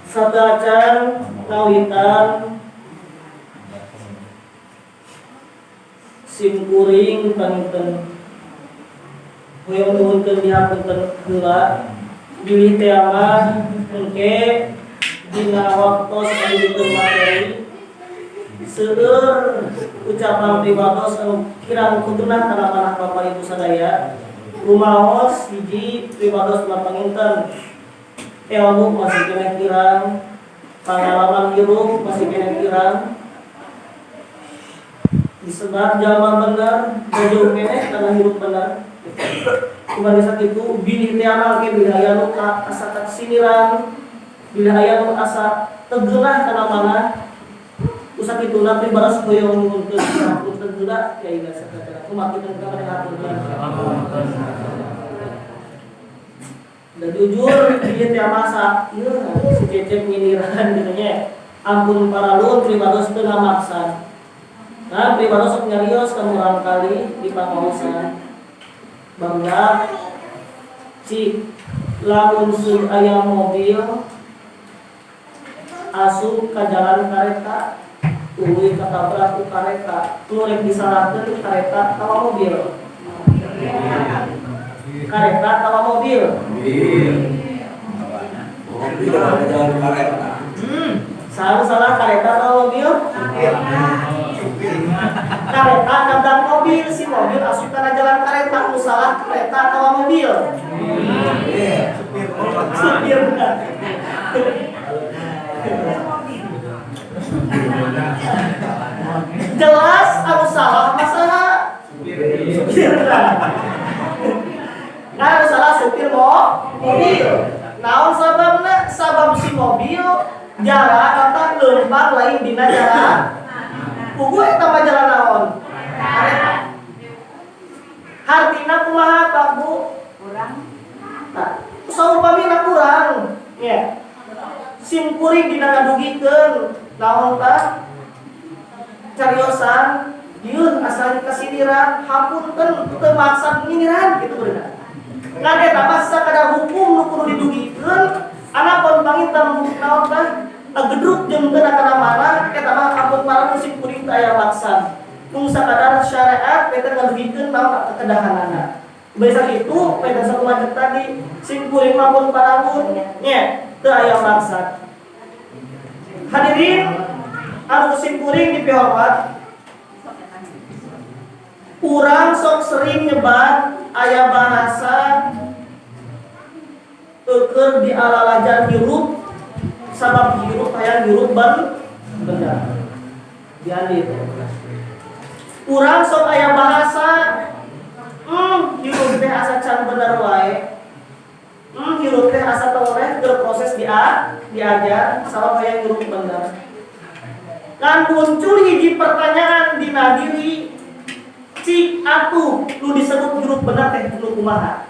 Sadacan kawitan simkuring panten hoyong nuhunkeun dihapunten heula bilih teh mah engke dina waktos anu dikeun materi seueur ucapan pribatos anu kirang kutunah kana manah Bapak Ibu sadaya rumaos hiji pribatos panginten ilmu masih kena kirang, pengalaman hidup masih kena kirang, disebar jalma benar, jauh kene karena hidup benar. Kumaha saat itu bilih teh amal ke bilih aya nu asa kasinirang, bilih aya nu asa tegeunah kana mana. Usak itu nanti baras hoyong nuntun heula ya ieu sakatana. Kumaha kitu ka haturkeun. Dan jujur dia tiap masa si Cecep nyindiran gitu ampun para lu pribados teu ngamaksan nah pribados sok nyarios ka murang kali di pangaosan bangga cik lamun seueur aya mobil asup ka jalan kareta tuluy katabrak ku kareta nu rek disalahkeun kareta tawa mobil kareta tawa mobil. Mobil jalan kareta. Salah kareta tawa mobil. Kareta nabrak mobil si mobil asup kana jalan kareta nu salah kareta tawa mobil. Supir. Jelas anu salah masalah supir. Nah, mobil jalan otak leumpang lain dina jalan pugu eta mah jalan naon kareta hartina kumaha Pak Bu kurang nah saupamina kurang nya sim kuring dina ngadugikeun naon tah cariosan dieu asal kasiniran hapunten teu maksud nyiniran kitu beunang ngan eta mah sakadar hukum nu kudu didugikeun anapun pangitam naon tah gedruk jeung teu kana mana eta mah ampun para musik kuring teh aya maksan mung sakadar syariat eta ngadugikeun naon kekedahanana basa kitu pada satu macet tadi sing kuring maupun paramun nya teu aya maksan hadirin anu sing kuring dipihormat urang sok sering nyebat aya bahasa keur di alalajan hirup sabab hirup aya hirup bener diandi urang sok aya bahasa hirup teh asa can bener wae hirup teh asa toleh berproses diajar sabab aya hirup bener kan muncul hiji pertanyaan dina diri cik atuh nu disebut hirup bener teh nu kumaha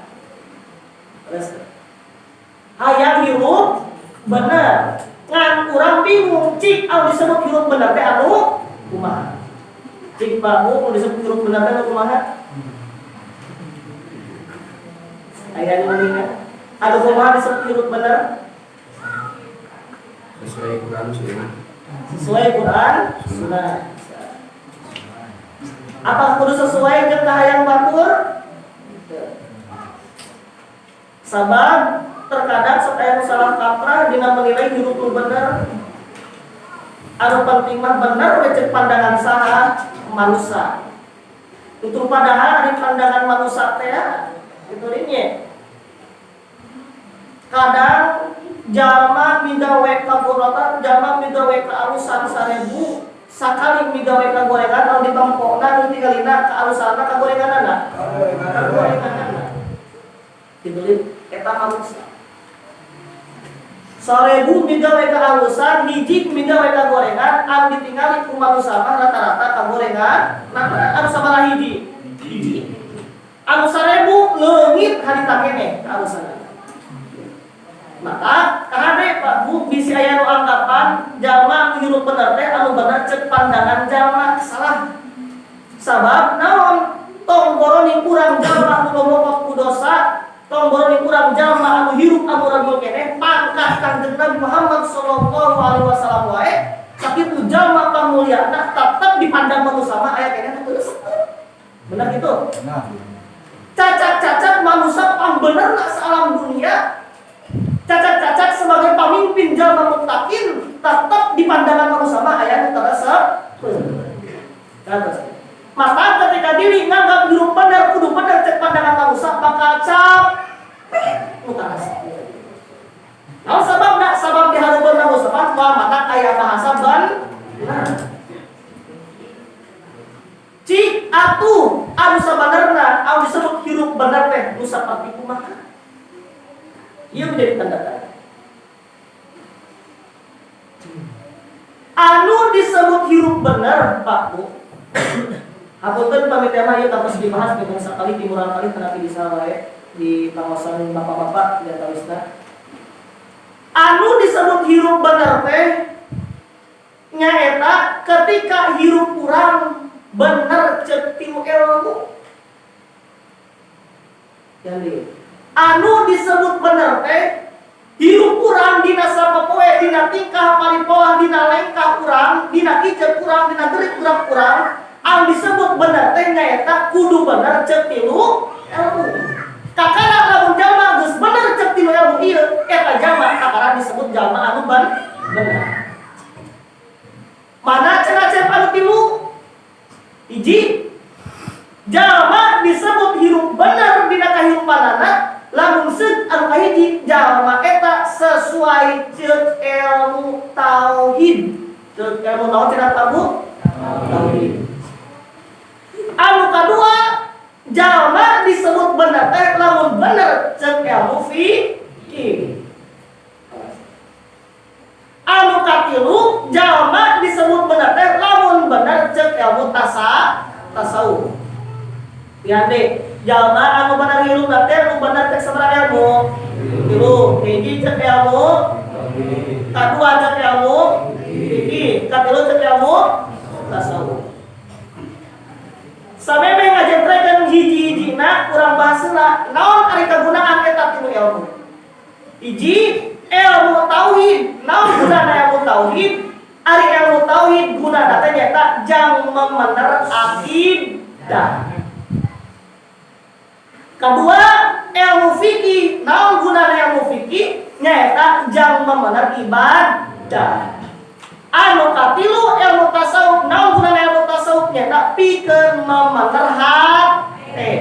hayang hirup bener ngan urang bingung cik anu disebut hirup bener teh anu kumaha cik Pak Bu nu disebut hirup bener teh anu kumaha aya nu ngingat anu kumaha disebut hirup bener sesuai Quran Sunnah apa kudu sesuai jeung kahayang batur sabab terkadang sok aya nu salah kaprah dina menilai hirup nu bener anu penting mah bener we ceuk pandangan saha manusia itu padahal ari pandangan manusia teh kitu nya kadang jalma migawe ka burota jalma migawe ka alusan 1000 sakali migawe ka gorengan anu ditempokna nu tinggalina ka alusanna ka gorenganana kitu eta manusia 1000 migawe ka alusan hiji migawe ka gorengan anu ditinggali ku manusia mah rata-rata ka gorengan anu sabaraha hiji anu 1000 leungit harita keneh ka alusanna maka kahade Pak Bu bisi aya nu anggapan jalma anu hirup bener teh anu bener ceuk pandangan jalma salah sabab naon tong boroni kurang jalma anu ngomong ku dosa tong boroni kurang jalma anu hirup anu ragul keneh pangkat Kanjeng Nabi Muhammad sallallahu alaihi wasallam wae sakitu jalma pamulyana tetep dipandang manusia mah aya keneh teu bener kitu cacat-cacat manusia pambenerna salam dunia cacat-cacat sebagai pemimpin jalma muttaqin tetap di pandangan manusia mah aya nu terasa. Maka ketika diri nganggap hirup bener kudu bener cek pandangan manusia bakal capek nu terasa. Naon sababna? Sabab dihareupeun manusia mah maka aya bahasa bener. Cik atuh anu sabenerna anu disebut hirup bener teh nu saperti kumaha? Ia menjadi tanda-tanda. Anu disebut hirup bener, Pak Bu. Hapunten pamit tema ieu tapos dibahas dengan sakali timuran kali tanapi di sawae di kawasan bapak-bapak di atawisna. Anu disebut hirup bener teh nyaeta ketika hirup urang bener ceuk tilu ilmu. Jadi anu disebut bener teh hirup urang dina sapopoe dina tingkah paripolah dina lengkah urang dina kiceuk urang dina gerik urang anu disebut bener teh nyaeta kudu bener ceuk tilu ilmu kakana lamun jalma geus bener ceuk tilu ilmu ieu eta jalma kakana disebut jalma anu bener mana cenah anu tilu hiji jalma disebut hirup bener dina kahirupanana lamun seud anu kahiji jalma eta sesuai ceuk ilmu tauhid. Ceuk ilmu naon cenah tabu? Tauhid. Anu kadua jalma disebut bener teh lamun bener ceuk ilmu fikih. cek seberapa ilmu? Tilu. Hiji cek ilmu. Kedua cek ilmu. Hiji. Katilu cek ilmu. Tasawuf. Sampai ngajentrekeun hiji-hijina urang bahasna naon ari kagunaan eta tilu ilmu. Hiji ilmu tauhid. Naon gunana ilmu tauhid? Ari ilmu tauhid gunana teh nyaeta jang memener akidah. Kedua, ilmu fikih. Naon gunana ilmu fikih? Nyaeta jang memener ibadah. Anu katilu ilmu tasawuf. Naon gunana ilmu tasawuf? Nyaeta pikeun memener hate.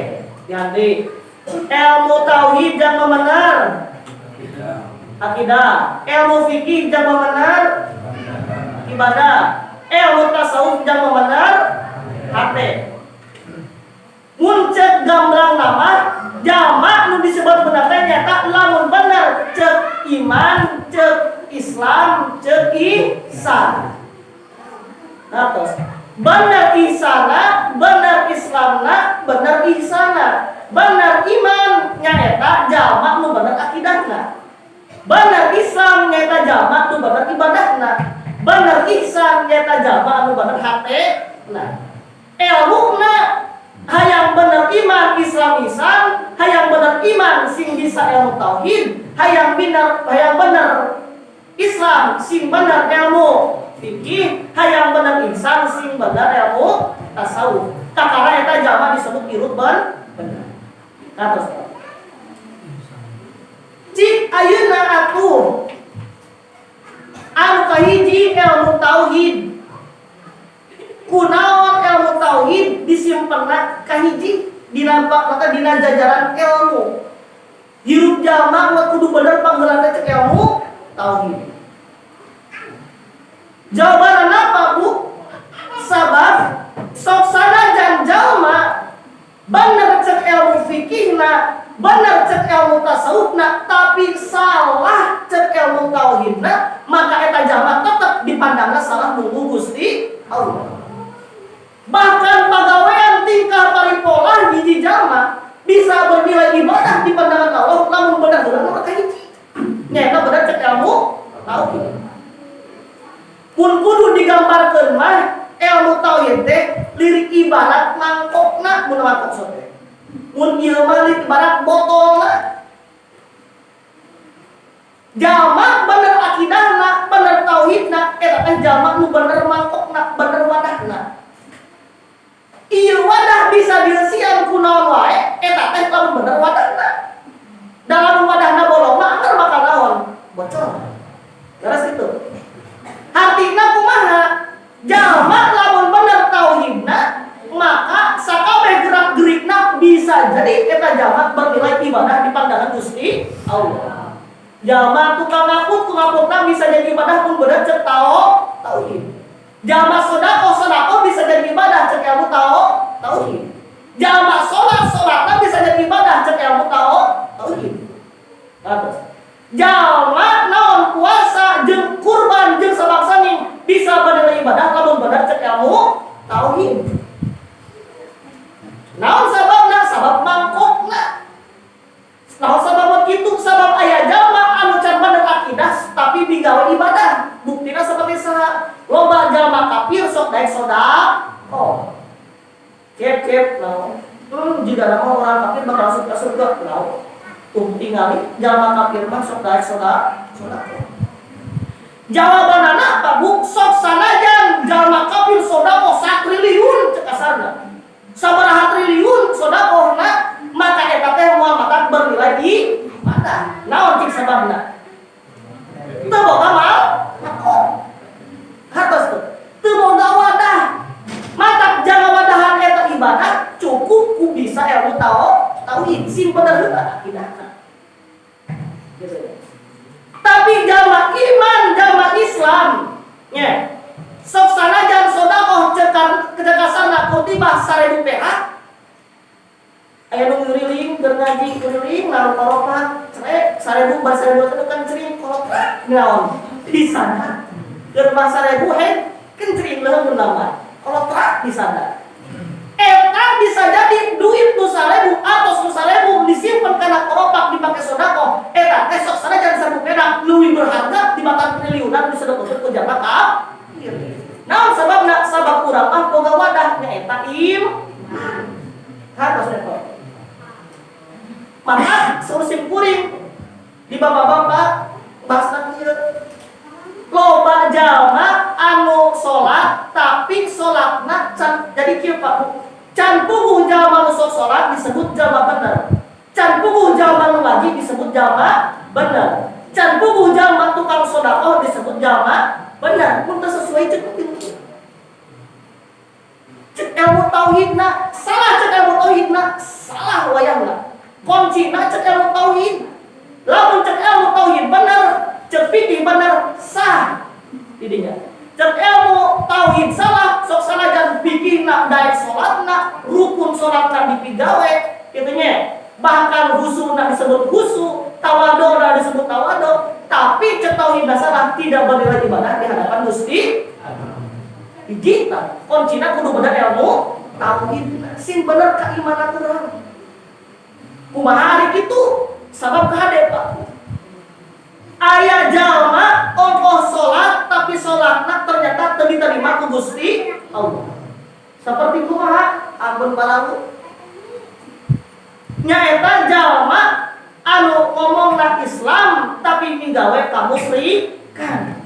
Ganti. Ilmu tauhid jang memener akidah. Ilmu fikih jang memener ibadah. Ilmu tasawuf jang memener hate. Mun cek gambrang nama jamak nu disebut bener teh nyata lamun bener cek iman, cek Islam, cek ihsan. Nah terus bener ihsana, bener Islamna, bener ihsana. Bener iman nyaeta jamak nu bener akidahna. Bener Islam nyaeta jamak nu bener ibadahna. Bener ihsan nyaeta jamak nu bener hatena. Ilmuna hayang bener iman Islam ihsan, hayang bener iman sing bisa ilmu tauhid, hayang bener Islam sing bener ilmu fikih, hayang bener ihsan sing bener ilmu tasawuf. Kakara eta jama disebut irut bener. Terus cik ayeuna atuh anu kahiji ilmu tauhid. Kunaon ilmu tauhid disimpenna kahiji dina jajaran ilmu. Hirup jalma we kudu bener panggeulana cek ilmu tauhid. Jawaban apa, Bu? Sabab sok sanajan jalma bener cek ilmu fikihna, bener cek ilmu tasawufna, tapi salah cek ilmu tauhidna, maka eta jalma tetep dipandangna salah nunggu Gusti Allah. Bahkan pagawean tingkah paripolah hiji jalma bisa bernilai ibadah di pandangan Allah namun benar-benar maka hiji. Nyaeta benar cek ilmu tauhid. Pun kudu digambarkeun mah ilmu tauhid teh lirik ibarat mangkokna mun mangkok sote. Mun ieu mah lirik ibarat botolna. Jalma bener akidahna, bener tauhidna, eta teh jalma nu bener mangkokna, bener wadahna. Ieu wadah bisa diresian kunaon wae eta teh lamun bener wadahna. Dalam wadahna bolong mah anggar bakal naon? Bocor. Beres itu. Hartina kumaha? Jalma lamun bener tauhidna, maka sakabeh gerak-gerikna bisa jadi eta jalma bernilai ibadah di pandangan Gusti Allah. Jalma tukang ngaputna bisa jadi ibadah pun bener cek tauhid. Jalma sedekah bisa jadi ibadah cek ilmu tauhid. Jalma salat bisa jadi ibadah cek ilmu tauhid. Terus jalma naon puasa jeung kurban jeung sabangsaning bisa bernilai ibadah lamun bener cek ilmu tauhid. Naon sababna? Sabab mangkokna. Naon sabab kitu? Sabab aya jalma anu can bener akidah tapi digawe ibadah. Buktina seperti saha? Loba jalma kafir sok daek sedekah. Cep naon? Jika nama orang kafir bakal masuk ke surga, naon? Tingali jalma kafir mah sok daek sedekah. Jawabanana apa, Bu? Sok sanajan jalma kafir sedekah 1 triliun cek kasarna. Sabaraha triliun sedekahna, maka eta teh muamalah bernilai ibadah. Naon cik sababna? Teu boga mal mangkok. Hartos tuh. Teu boga wadah. Matak jangan wadahan eta ibadah cukup ku bisa ilmu tauhid sing bener heula akidahna. Gitu. Tapi jalma iman, jalma Islam, nya. Sok sanajan sedekah kecekasanna kutibah 1000 perak. Aya nu ngiriling keur ngaji ngiriling naon koropat cerek 1000 bar 1000 teh kan cering koropat naon di sana keur 1000 kencring leung nama koropat di sana eta bisa jadi duit nu 1000 atau 1000 disimpen kana koropat di Maka seusim kuring di bapak-bapak bahasa kieu loba jalma anu salat tapi salatna can jadi kieu Pak can puguh jalma anu sok salat disebut jalma bener can puguh jalma anu ngaji disebut jalma bener can puguh jalma tukang sedekah disebut jalma bener mun teu sesuai cek kitu cek ilmu tauhidna salah cek ilmu tauhidna salah wayahna kuncina cek ilmu tauhid lamun cek ilmu tauhid bener cek fikih bener sah didinya cek ilmu tauhid salah sok sanajan fikihna daek salatna rukun salatna dipigawe kitu nya bahkan husuna disebut husu tawadona disebut tawado tapi cek tauhidna salah tidak bernilai ibadah di hadapan Gusti kita kuncina kudu bener ilmu tauhid sing bener keimanan urang kumaha ari kitu sabab kahade Pak aya jalma ongkoh salat tapi salatna ternyata teu diterima ku Gusti Allah saperti kumaha ampun balagu nyaeta jalma anu ngomongna Islam tapi migawe ka musyrikan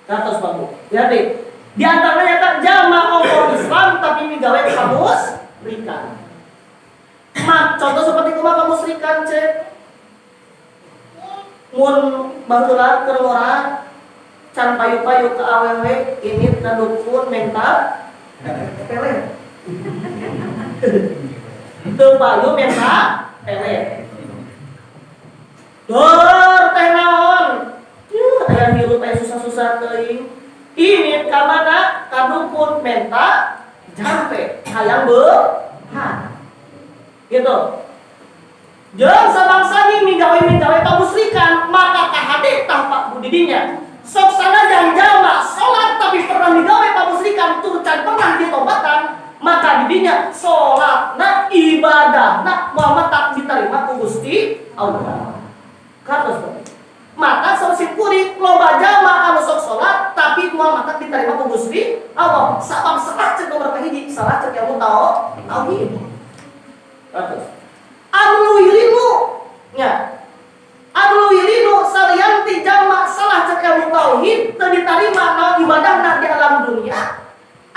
katos Bapak ya deh di antaranya nyata jalma ongkoh Islam tapi migawe ka musyrikan contoh seperti kumaha ka musyrikan cek mun baheula keur ngora can payu-payu ke awewe ini kadukun mental pele teu payu mental pele dor teh naon aya hirup aya susah-susah teuing ini ka mana kadukun mental jampe hayang beuhan gitu jeung sabangsa migawe kamusrikan maka kahade tah Pak budidinya sok sanajan jalma salat tapi pernah migawe kamusrikan tur can pernah ditobatan maka didinya salatna ibadahna moal tak diterima ku Gusti Allah katos maka sok sipuri loba jalma anu sok salat tapi moal tak diterima ku Gusti Allah sabab salah cek nomor kahiji salah cek ilmu tauhid katos anu ilmu nya anu ilmu salianti jalma salah cek ilmu tauhid teu ditarima naon ibadahna di alam dunia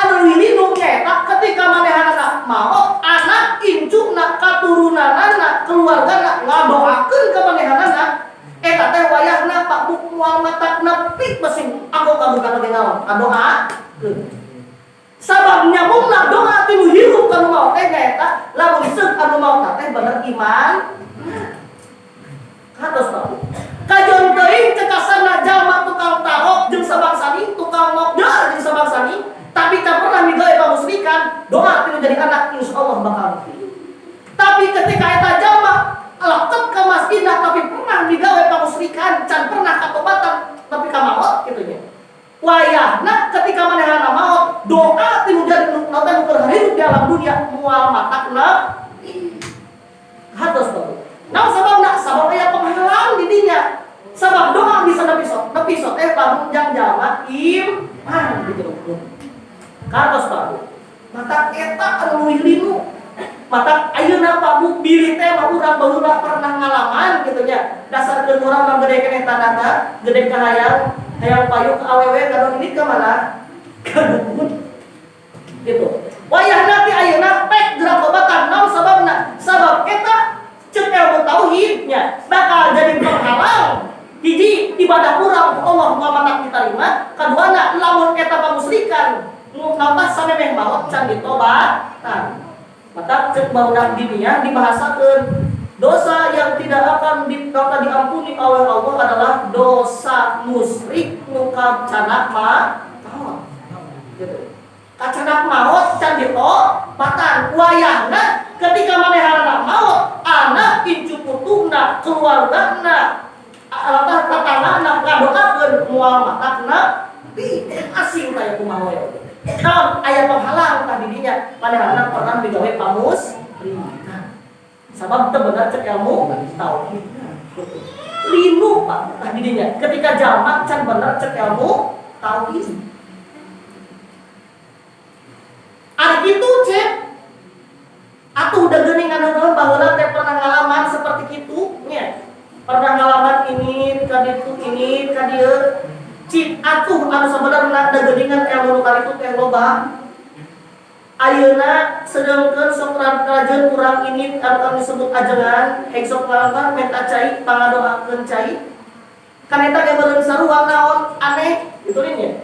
anu ilmu nyaeta ketika manehna maot anak incuna katurunanna keluargana ngadoakeun ka manehna eta teh wayahna Pak Buk moal matakna pik mesin aku kabuka lagi naon doa sabab nyamungna doa tilu hirup kanu mau teh nyaeta lamun seuk anu mau teh bener iman kados Pak kajon teuing cekasana jalma tukang tarok jeung sabangsani tukang ngokjar jeung sabangsani tapi tak pernah migawe pamusrikan doa tilu jadi anak insyaallah bakal tapi ketika eta jalma leket ka masjidna tapi pernah migawe pamusrikan can pernah katobatan tapi ka maot kitu nya wayahna ketika manehna maot doa tilu jadi nonton keur hirup di alam dunia moal matakna hatos Bapak naon sababna sabab aya penghalang di dinya sabab doa bisa nepi sok lamun jang jalma iman gitu katos Bapak mata eta anu linu mata ayeuna Pak Bu biri teh mah urang baheula pernah ngalaman kitu nya dasarkeun urang mah gede keneh tanaga gede ka hayang payu ke awewe kadon ini ke mana kadukun gitu wayahna ti ayeuna pek gerak obatan naon sababna sabab eta cek ilmu tauhidnya bakal jadi penghalang hiji ibadah urang Allah moal tak diterima kaduana lamun eta pamusrikan nu nambah samemeh maot can ditobatan mata cek barudak dunia dibahasakeun dosa yang tidak akan diampuni oleh Allah adalah dosa musyrik nu kacanak maot gitu kacanak maot can ditobatan wayahna ketika manehna maot anak incu putuhna keluargana alatah tatanana ngadoakeun moal matakna bi asing teh kumaha we naon aya penghalang tah didinya manehna pernah digawe pamusrikan sabab teu bener cek ilmu tauhid linu Pak tah didinya ketika jalma can bener cek ilmu tauhid ari kitu cek atuh udah geuningan heula baheula teh pernah ngalaman teh loba. Ayeuna sedengkeun sok rajeun urang ini anu disebut ajengan, hek sok ngalamar menta cai pangadoakeun cai. Kan eta ge beureun sarua naon aneh, gitu nya.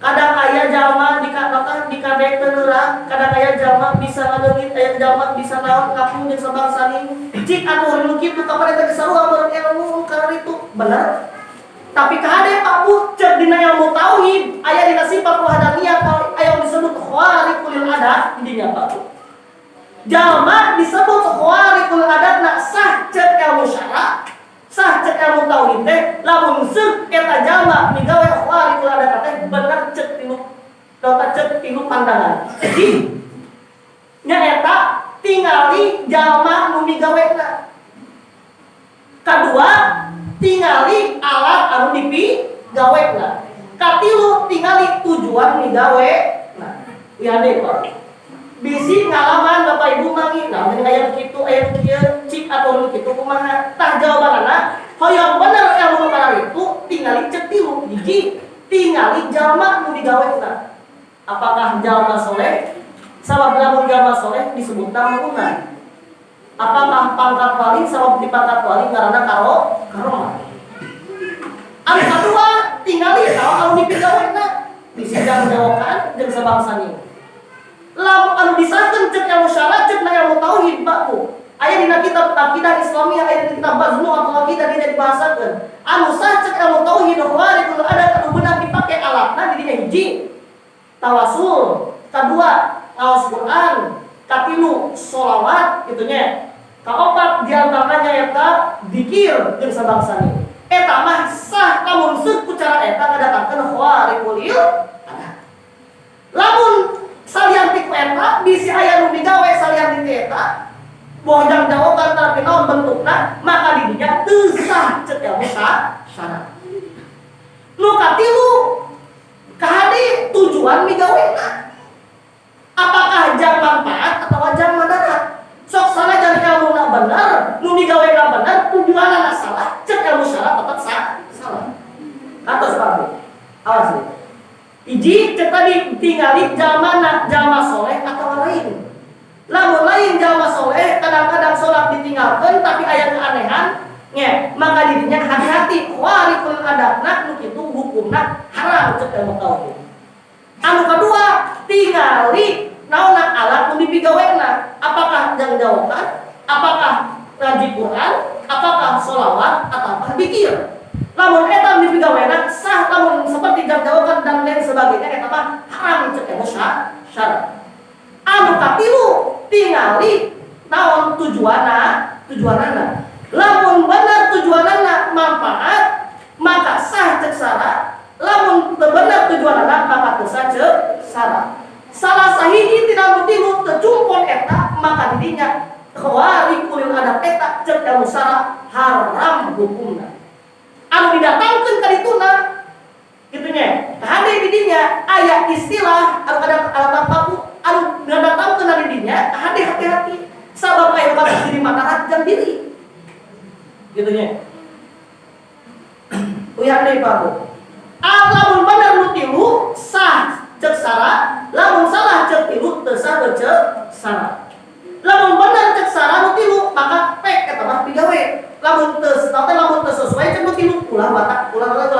Kadang aya jalma dikadek teu neurang, kadang aya jalma bisa ngaleungit, aya jalma bisa naon ngapung jeung sabangsaning. Cik atuh nu kitu kapaneta ge sarua beureun ilmu kana itu bener. Tapi kahade Pak Bu cek dina ilmu tauhid aya dina sifat wahdaniyah aya disebut khawariqul adat di dinya Pak Bu. Jalma disebut khawariqul adat na sah cek ilmu syara, sah cek ilmu tauhid teh lamun seuk eta jalma migawe khawariqul adat teh bener cek tilu pandangan. Jadi nya eta tingali jalma nu migawena. Kadua tingali alat anu dipigawena. Katilu tingali tujuan migawe. Nah, ieu deui Pak. Bisi ngalaman Bapak Ibu mangi, nah mun aya kitu aya kieu cik atau kitu kumaha? Tah jawabanna hoyong bener ilmu kana itu tingali cek tilu. Hiji, tingali jalma nu digawena. Apakah jalma soleh? Sabab lamun jalma soleh disebut namunna. Apakah pangkat wali sabab di pangkat wali ngaranna karomah. Anu kadua tingali naon anu dipigawena disidang jawakan jeung sabangsani. Lamun anu disahkeun cek ilmu syara cek na ilmu tauhid Pak Bu. Aya dina kitab Aqidah Islamiyah aya dina kitab Bazmu atau Aqidah dina dibahasakeun. Anu sah cek ilmu tauhid khawariqul adat anu beunang dipake alatna di dina hiji tawasul, kadua ngaos Quran, katilu sholawat kitu nya. Kaopat diantaranya eta dzikir jeung sabangsani. Eta mah sah lamun seuk ku cara eta ngadatangkeun khawariqul adat. Lamun salian ti ku eta bisi aya nu digawe salian ti eta bojang jawaban tapi naon bentukna maka di dinya teu sah cek ilmu syara. Nu katilu kahade tujuan migawena. Apakah jang manfaat atau jang madarat? Sok sanajan ilmuna bener, nu migawena bener, tujuanna salah, cek ilmu syara tetep salah. Katos Pak Bu. Awas nih. Iji cek tadi tingali jalma soleh atau lain. Lamun lain jalma soleh kadang-kadang sholat ditinggalkan tapi aya keanehan, nya maka dirinya hati-hati khawariqul adatna nu kitu hukumna haram cek ilmu tauhid. Anu kedua tingali naonna alat nu dipigawena. Apakah jang jawaban? Apakah ngaji Quran? Apakah sholawat ataukah dzikir? Lamun eta dipigawena sah, lamun seperti jang jawaban dan lain sebagainya eta mah haram cek ilmu syara. Anu katilu tingali naon tujuanana. Lamun bener tujuanana manfaat maka sah cek syara. Lamun teu bener tujuanana maka teu sah cek syara. Salah sahiji tina nu tilu teu cumpon eta maka didinya khawariqul adat eta cek ilmu syara haram hukumna. Anu didatangkeun ka dituna kitu nya. Hade di dinya aya istilah anu alat papu anu ngadatangkeun ka didinya hati-hati sabab aya batas diri madarat jeung diri. Kitu nya. Uyang deui Pak Bu. Lamun bener nu tilu sah cek sara, lamun salah cek tilu teu sah cek sara. Lamun bener cek sara nu tilu maka pek eta mah pigawe. Lamun teu sesuai cek nu tilu ulah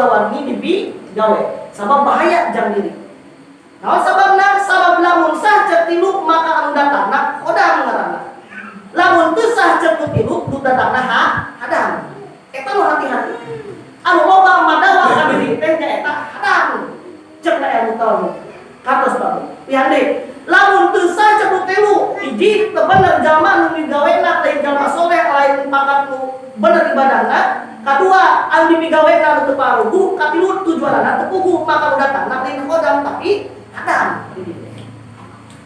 wani dipigawe. Sabab bahaya jang diri. Naon sababna? Sabab lamun sah cek tilu maka anu datangna kodam ngaranna. Lamun teu sah cek nu tilu nu datangna hadam. Eta nu hati-hati. Anu loba madawa ka diri teh nya eta hadam. Cek na ilmu tauhid. Katos Pak. Pian deui. Lamun teu sah cek nu tilu, hiji teu bener jalma nu migawena lain jalma soleh lain pangkat nu bener ibadahna. Kadua anu dipigawena nu teu paruguh, katilu tujuanna teu puguh maka nu datangna lain kodam tapi hadam.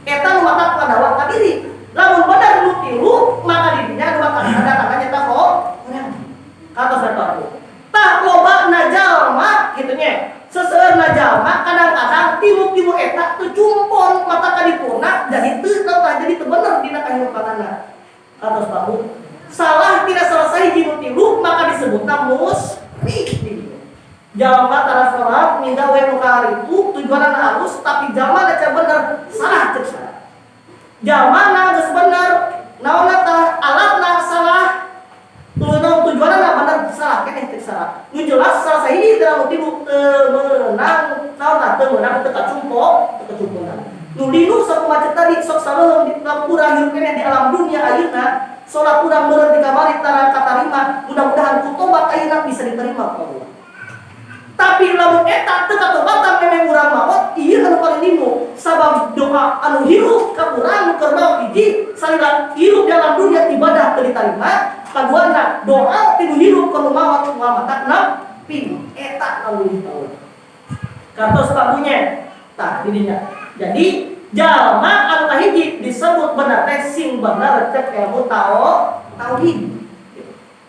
Eta nu matak padawa ka diri. Lamun bener nu tilu maka dirinya nu matak datangna nyata kok. Katos Pak. Tah lobana jalma kitu nya. Seseueurna jalma kadang-kadang tilu-tilu eta teu cumpon mata ka dipurna jadi teu jadi teu bener dina kahirupanana. Katos Pak Bu. Salah tidak selesai hiji nu tilu maka disebutna musyrik. Jalma tara salat minta we nu itu tujuanna halus tapi jalma da bener salah cek salah. Jalma na geus bener naonna tah alatna salah. Tujuanna bener salah keneh cek salah. Nu jelas salah sahiji tara tilu meunang naonna teu meunang teu kacumpo. Nu linu sakumaha tadi sok saleueung di urang hirup keneh di alam dunia ayeuna. Salat urang meureun di kamari tara katarima, mudah-mudahan kutobat ayeuna bisa diterima ku Allah. Tapi lamun eta teu katobatan memang urang maot, ieu anu paling linu. Sabab doa anu hirup ka urang keur maot hiji, salila hirup dalam dunia ibadah teu ditarima, kaduana doa tinu hirup ka maot ngamatakna ping eta anu linu. Kantos pagunya. Tah didinya. Jadi jalma anu kahiji disebut bener teh sing bener cek ilmu tauhid.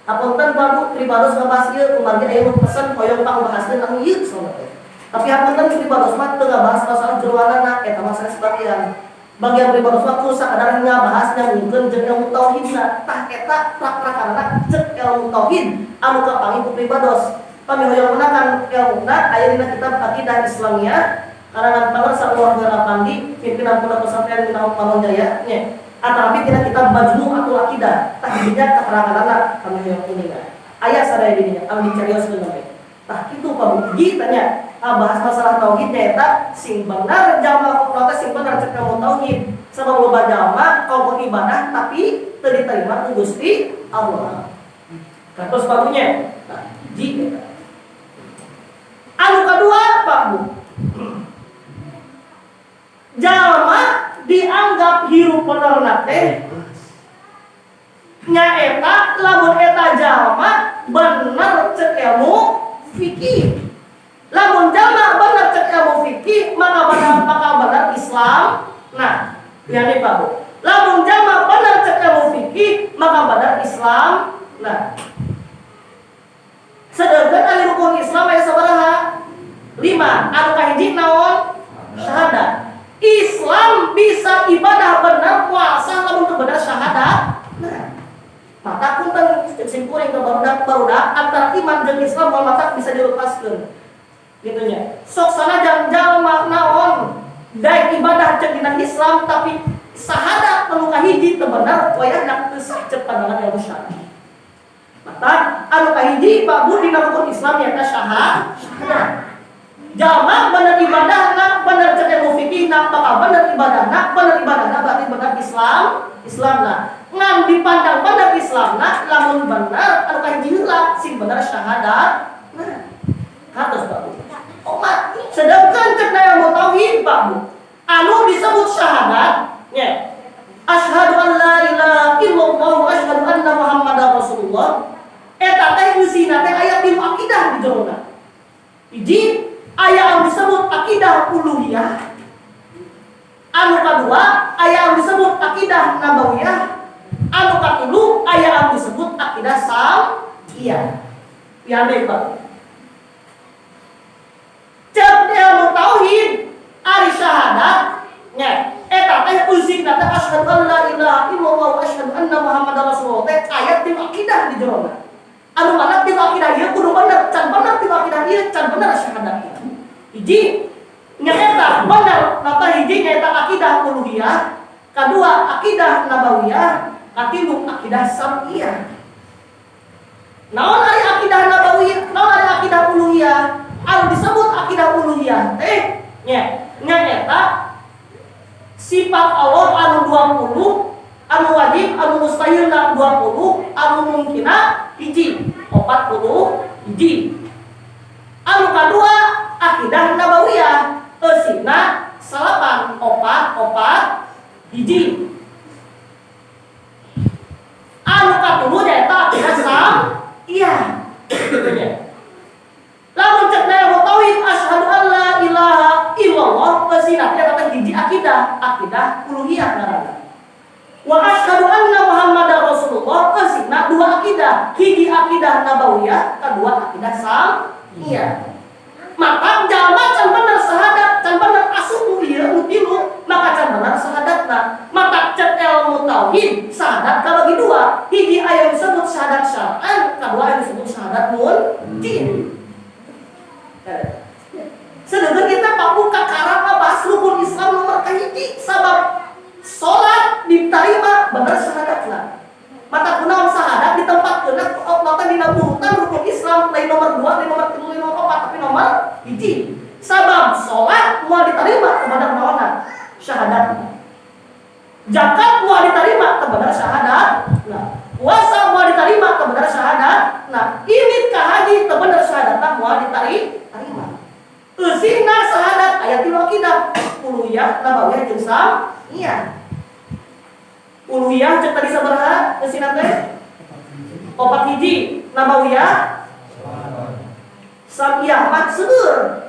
Apunten baru pribados ngabahas ieu kumargi aya nu pesen hoyong pangbahaseun anu ieu soalna. Tapi apunten pribados mah teu ngabahas masalah jeroanana eta masalah sebagian. Bagian pribados mah kudu sakadar ngabahas nyambungkeun jeung ilmu tauhidna. Tah eta prak-prakarana cek ilmu tauhid anu kapanggih ku pribados. Kami hoyong menakan ilmuna aya dina kitab Aqidah Islamiyah karangan pamersa Luar Pandi pimpinan Pondok Pesantren Gunung Panggung Jaya nya. Atapi tidak kita Majmu'atul Aqidah tah dinya keteranganna kami yang ini kan aya sadaya dinya anu dicarioskeun we tah kitu pabuji tanya bahas masalah tauhidnya eta sing bener jalma protes sing bener cek ilmu tauhid sabab loba jalma kalau ibadah tapi teu diterima ku Gusti Allah. Terus pabunya tah hiji eta anu kadua Pak Bu jalma dianggap hirup penernak teh nyaeta lamun eta jalma bener cek ilmu fikih. Lamun jalma bener cek ilmu fikih maka bener Islam. Nah, yani Pak Bu. Lamun jalma bener cek ilmu fikih maka bener Islam. Nah, sedangkan ahli rukun Islam aya sabaraha? 5. Anu kahiji naon? Syahadat. Islam bisa ibadah benar puasa lamun teu bener syahadat. Nah, mata punten simkuring ke barudak antara iman jeung Islam mata bisa dilepaskeun. Gitu nya. Sok sanajan jalma naon daek ibadah cek dina Islam tapi syahadat anu kahiji teu bener wayahna teu sah cek pandangan ilmu syar'i. Mata anu kahiji Pak Bu dina rukun Islam nya syahadat. Jalma bener ibadahna, bener cek ilmu fikihna, maka bener ibadahna berarti bener Islamna. Ngan dipandang bener Islamna, lamun bener anu kahiji heula sing bener syahadat. Nah, katos Pak Bu. Omat, sedangkan cek ilmu tauhid Pak Bu. Anu disebut syahadat, nya. Asyhadu an la ilaha illallah wa asyhadu anna Muhammadar Rasulullah. Eta teh eusina teh aya tilu akidah di jerona. Hiji aya anu disebut akidah uluhiyah. Anu kadua aya anu disebut akidah nabawiyah. Anu katilu aya anu disebut akidah samiyah. Ya baik Pak. Cek ilmu tauhid ari syahadat nya eta teh uzina teh asyhadu an la ilaha illallah wa asyhadu anna Muhammadar Rasulullah teh aya tilu akidah di jerona. Anu mana tilu akidah ieu kudu bener, can bener tilu akidah ieu can bener syahadat. Hiji nyaeta bener nata hiji nyaeta akidah uluhiyah, kadua akidah nabawiyah, katilu akidah samiyah. Naon ari akidah nabawiyah, naon ari akidah uluhiyah? Anu disebut akidah uluhiyah teh nyaeta sifat Allah anu 20, anu wajib, anu mustahilna 20, anu mungkinna hiji 40 hiji. Anu kadua akidah nabawiyah eusina 8 hiji. Anu katilu nyaeta akidah samiyah. Lamun cek ilmu tauhid asyhadu an la ilaha illallah eusina teh kata hiji akidah uluhiyah ngaranna. Wa asyhadu anna Muhammadar Rasulullah eusina dua akidah, hiji akidah nabawiyah, kadua akidah samiyah. Maka jalma can bener syahadat, can bener asup ieu nu tilu, maka can bener syahadatna. Maka cek ilmu tauhid syahadat kabagi dua, hiji aya disebut syahadat syar'an, kadua aya disebut syahadat mungkin. Sedangkan kita pabuka karena bahas rukun Islam nomor kahiji sabab sholat diterima bener syahadatna. Mata kunaon syahadat di tempat kena mata dina burutan rukun Islam lain nomor 2, lain nomor 3, lain nomor 4 tapi nomor hiji. Sabab sholat mau diterima kepada kunaonan syahadatna. Zakat mau diterima kepada syahadat. Nah, puasa mau diterima kepada syahadat. Nah, ini kahaji kepada syahadat mau diterima. Usina syahadat ayat akidah uluhiyah nabawiyah jeung iya. Uluhiyah cek tadi sabaraha usina teh? 4 hiji nabawiyah samiyah mat seueur.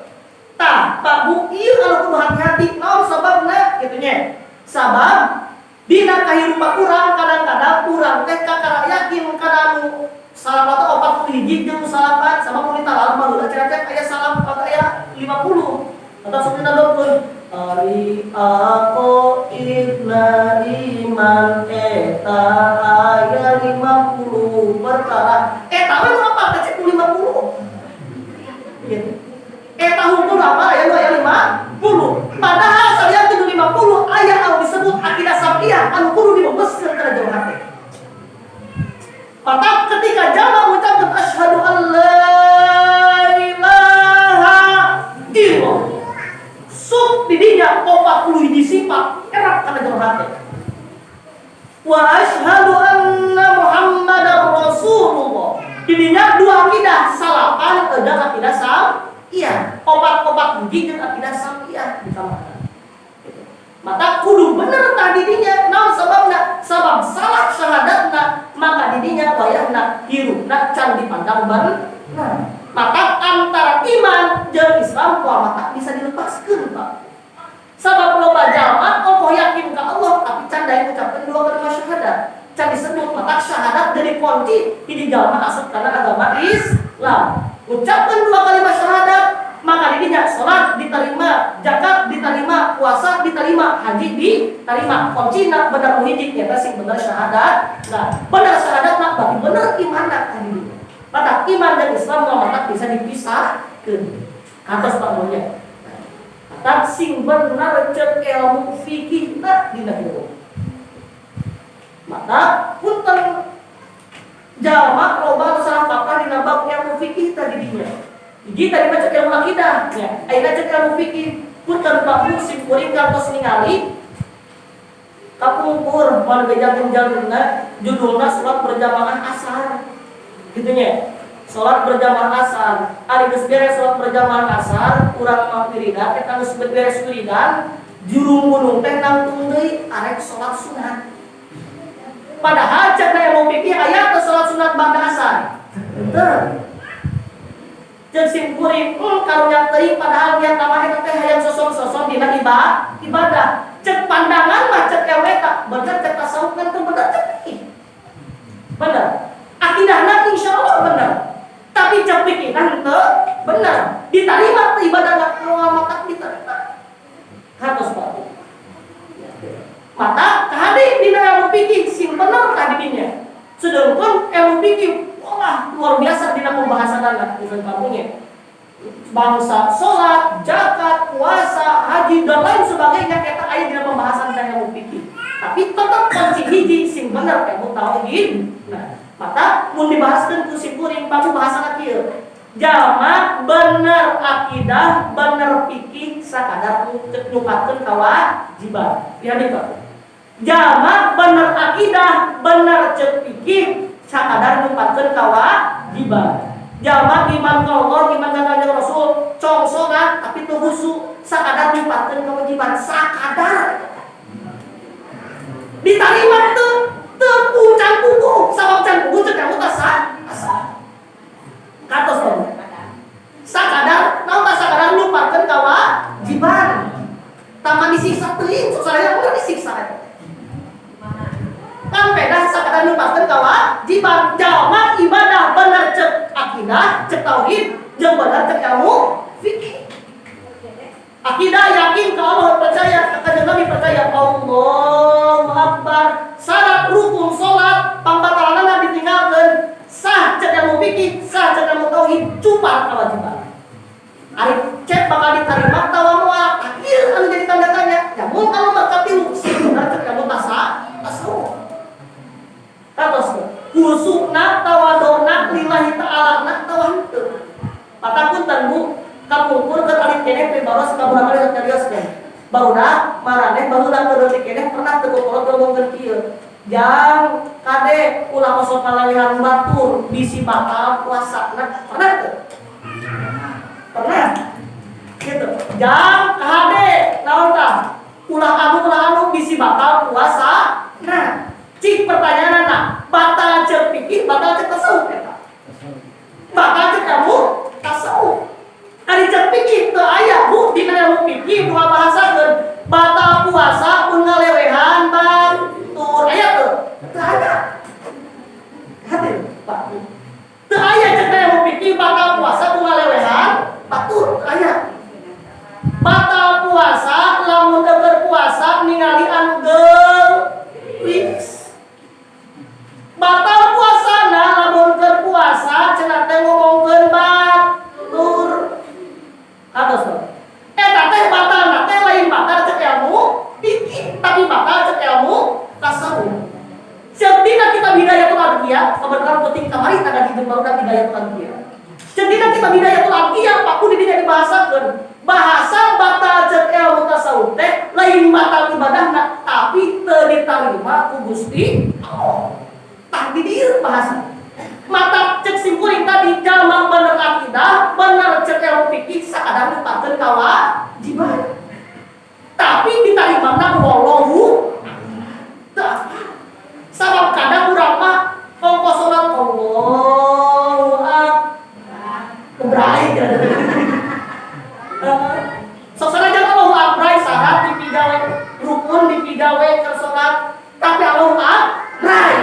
Tah, Pak Bu ieu kalau kudu hati-hati naon sababna kitu nya. Sabab dina kahirupan urang kadang-kadang urang teh kakara yakin kana anu salamat 40 hiji jeung salamat sama mun ditalal baheula cek aya salam aya 50 atau sebenarnya dokter ari aku ibna iman eta aya 50 perkara eta we apa cek 50 gitu eta hukum apa aya 50 padahal saya kudu 50 aya anu disebut akidah samiyah anu kudu dibebeskeun kana jero hate. Maka ketika jamaah mengucapkan asyhadu an la ilaha illallah sub didinya 40 hiji sifat erat kana jero hate. Wa asyhadu anna Muhammadar Rasulullah didinya dua akidah salapan ada akidah samiyah opat hiji jeung akidah samiyah ditambahkan. Maka kudu bener tadi didinya naon sababna sabab salah syahadatna maka didinya wayahna hirupna can dipandang bener. Maka antara iman jeung Islam kumaha mata bisa dilepaskeun Pak. Sabab loba jalma oh yakin ka Allah tapi can daek ngucapkeun dua kalimat syahadat. Can disebut mata syahadat dari kunci ini jalma asup kana agama Islam. Ucapkeun dua kalimat syahadat maka didinya salat diterima, zakat diterima, puasa diterima, haji diterima. Kuncina bener hiji eta sing bener syahadat. Nah, bener syahadatna berarti bener imanna tadi. Maka iman dan Islam maka bisa dipisahkeun. Atas pamonya. Maka sing bener cek ilmu fikihna dina hirup. Maka punten jalma loba salah kaprah dina bab ilmu fikih tadi dinya. Hiji tadi baca ilmu akidah, ya. Ayeuna cek ilmu fikih, punten Pak Bu sing kuring kantos ningali kapungkur mun bejakeun jalurna judulna salat berjamaah asar. Kitu nya. Salat berjamaah asar. Ari geus beres salat berjamaah asar, urang mah wiridan eta geus beres wiridan, juru gunung teh nangtung deui arek salat sunat. Padahal cek ilmu fikih aya teh salat sunat ba'da asar. Betul. Jeung sim kuring karunya teuing padahal niat tamah eta teh hayang sosok-sosok dina ibadah. Cek pandangan mah cek eta bener cek tasawuf kan teu bener cek fikih. Bener. Akidahna insyaallah bener. Tapi cek pikiran teu bener. Ditarima teh ibadahna muamalah diterima. Hatos Pak. Mata kahadi dina ilmu fikih sing bener tadinya. Sedangkan ilmu fikih wah luar biasa dina pembahasanna bukan kamunya. Bangsa salat, zakat, puasa, haji dan lain sebagainya kita aya dina pembahasan tentang ilmu fikih. Tapi tetap kunci hiji sing bener ilmu tauhid. Nah, maka mun dibahaskeun ku si kuring baru bahasana kieu. Jalma bener akidah, bener fikih sakadar nyupatkeun kawajiban. Lihat itu. Jalma bener akidah, bener cek fikih sakadar nyupatkeun kawajiban. Jalma iman ka Allah, iman ka Kanjeng Rasul, cong salat tapi teu khusyuk, sakadar nyupatkeun kewajiban, sakadar. Ditarima teu pucan kuku, sabab can kuku cek kamu asa. Katos bae. Sakadar, naon ta sakadar nyupatkeun kawajiban. Taman disiksa teuing, sok saya urang disiksa. Kan beda sakadar nyupatkeun kewajiban. Jalma ibadah bener cek akidah, cek tauhid, jeung bener cek ilmu fikih. Akidah yakin ka Allah, percaya ka Kanjeng Nabi, percaya Allahu Akbar. Syarat rukun salat pambatalanna ditinggalkeun. Sah cek ilmu fikih, sah cek ilmu tauhid, cupat kewajiban. nusukna tawadona lillahi ta'ala na tawahanteu. Patapunten Bu, kapungkur ke alit keneh pribaros kaburang kali carios teh. Barudak maraneh barudak teu keneh pernah teu kolot ngomongkeun kieu. Jang kade ulah kosong kalalihan batur bisi batal puasana pernah teu? Pernah. Gitu. Jang kade naon tah? Ulah anu bisi batal puasa. Nah, cik pertanyaanna batal cek pikir batal cek tasawuf eta. Batal cek kamu tasawuf. Ari cek pikir teu aya Bu dina ilmu fikih dua bahasakeun batal puasa mun ngalewehan batur aya teu? Teu aya. Hati Pak. Teu aya cek ilmu fikih batal puasa mun ngalewehan batur teu aya. Batal puasa lamun teu berpuasa ningali anu geulis. Batal puasana lamun keur puasa cenah teh ngomongkeun batur. Kados to. Eta teh batalna teh lain batal cek ilmu fikih, tapi batal cek ilmu tasawuf. Sedina kita bidayatul adqiyah, kebenaran penting kamari tangga hidup baru bidayatul adqiyah. Sedina kita bidayatul adqiyah paku di dinya dibahasakeun. Bahasa batal cek ilmu tasawuf teh lain batal ibadahna, tapi teu ditarima ku Gusti Allah. Tah di dieu bahasa. Mata cek simkuring tadi jalma bener akidah, bener cek ilmu fikih sakadar dipakeun kawajiban. Tapi ditarimana wallahu ta'ala. Sabab kadang urang mah ongkos salat Allahu akbar. Kebraik. Sok sanajan Allahu akbar syarat dipigawe rukun dipigawe keur salat, tapi Allahu akbar.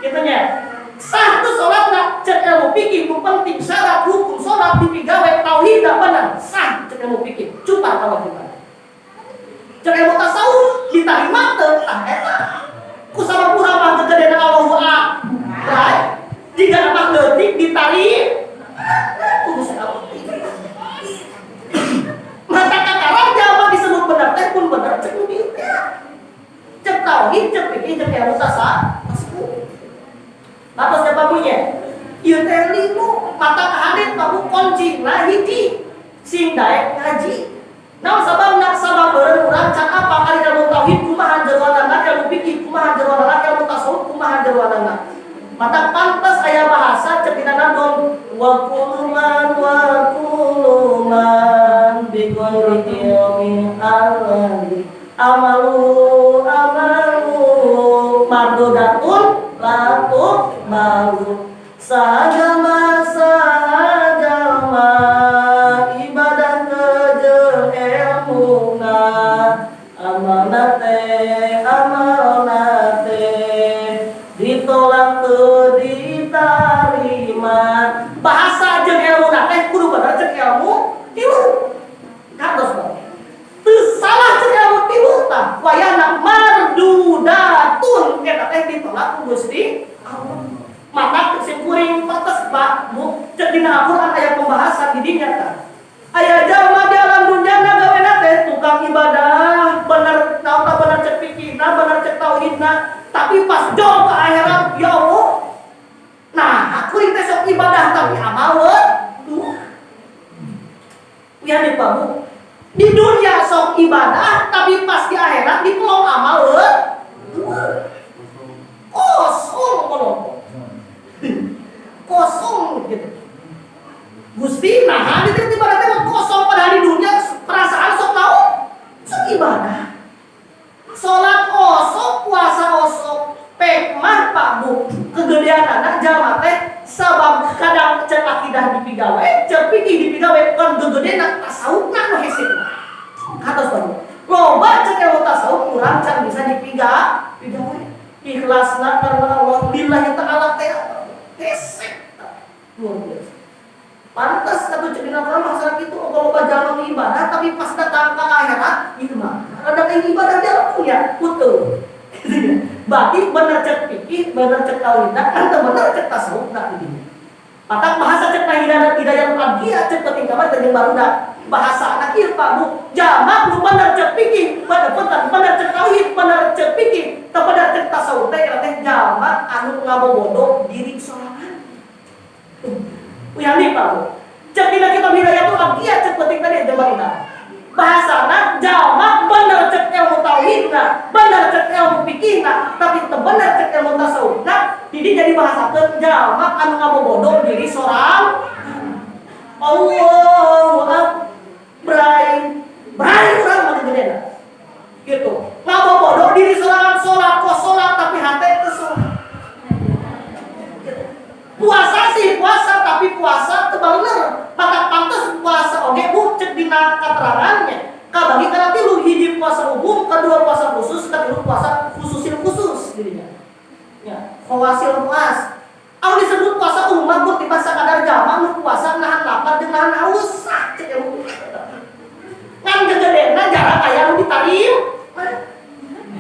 Kitu nya. Sah teu salatna cek ilmu fikih nu penting syarat rukun salat dipigawe tauhid bener sah cek ilmu fikih cupar kawajiban. Cek ilmu tasawuf ditarima teu tah eta. Ku sabab urang mah gegedeuna Allahu akbar. Jika nama leutik ditarim Gusti Allah. Mata kakaran jalma disebut bener teh pun bener cek nu dieu teh. Cek tauhid cek fikih cek ilmu tasawuf. Atas siapa punya? Ieu teh limu mata kahadit babu koncingna hiji sing daek ngaji. Naon sababna sabab beureun urang can apa kali ilmu tauhid kumaha jeroanana, ilmu fikih kumaha jeroanana, ilmu tasawuf kumaha jeroanana. Mata pantas aya bahasa cek dina naon wa quluman bi ghairi ilmin alladzi amalu mardudatun latuk malu sahajalma ibadah kejeul ilmuna amanate ditolak teu ditarima. Bahasa jeung ilmuna teh kudu bener cek ilmu tilu. Kados bae. Teu salah cek ilmu tilu tah wayahna mardudatun eta teh ditolak ku Gusti Allah. Maka simkuring pates Pak Bu cek dina Al-Qur'an aya pembahasan di dinya tah. Aya jalma di alam dunya gawena teh tukang ibadah, bener naon tah bener cek fikihna, bener cek tauhidna, tapi pas jauh ke akhirat ya Allah. Nah, aku teh sok ibadah tapi amalkeun duha. Ya nih Pak Bu. Di dunia sok ibadah tapi pas di akhirat dipelong amalkeun duha. Kosong kono. Kosong gitu. Gusti nah di ibadah teh kosong padahal di dunia perasaan sok tahu sok ibadah. Salat kosong, puasa kosong, pekmah Pak Bu. Kegedean anak jalma teh sabab kadang cek akidah dipigawe, cek fikih dipigawe kan gegedean tasawufna nu hese. Katos Pak Bu. Loba cek ilmu tasawuf urang can bisa dipigawe. Ikhlasna karena Allah billahi ta'ala teh hese. Luar biasa. Pantas satu cerita orang masalah itu kalau jalma ibadah tapi pas datang ke akhirat itu mah ada ibadah dia punya betul. Berarti benar cek fikih, benar cek tauhid, kan benar cek tasawuf nak ini. Patak bahasa cek hidayah adqiyah cek penting kamar teuing barudak bahasa anak ieu Pak Bu jamak nu bener cek pikir bener cek tauhid bener cek pikir teu bener cek tasawuf teh jamak anu ngabobodo diri sorangan. Uyang Pak Bu cek dina kitab hidayah tu abdia cek penting tadi jamakna bahasana jamak bener cek ilmu tauhidna bener cek ilmu fikihna tapi teu bener cek ilmu tasawufna jadi bahasakeun jamak anu ngabobodo diri sorang Allahu Akbar berai urang mah gedena gitu ngabobodo diri sorangan salat tapi hate teu salat puasa sih puasa tapi puasa teu bener maka pantes puasa oge bu cek dina katerangannya kabagi kana tilu hiji puasa umum kedua puasa khusus ketilu puasa khusus dirinya ya khawasil puas au disebut puasa umum mah tiba sakadar jama nu puasa nahan lapar jeung nahan haus cek ilmu ngan gegedena jarang aya nu ditarim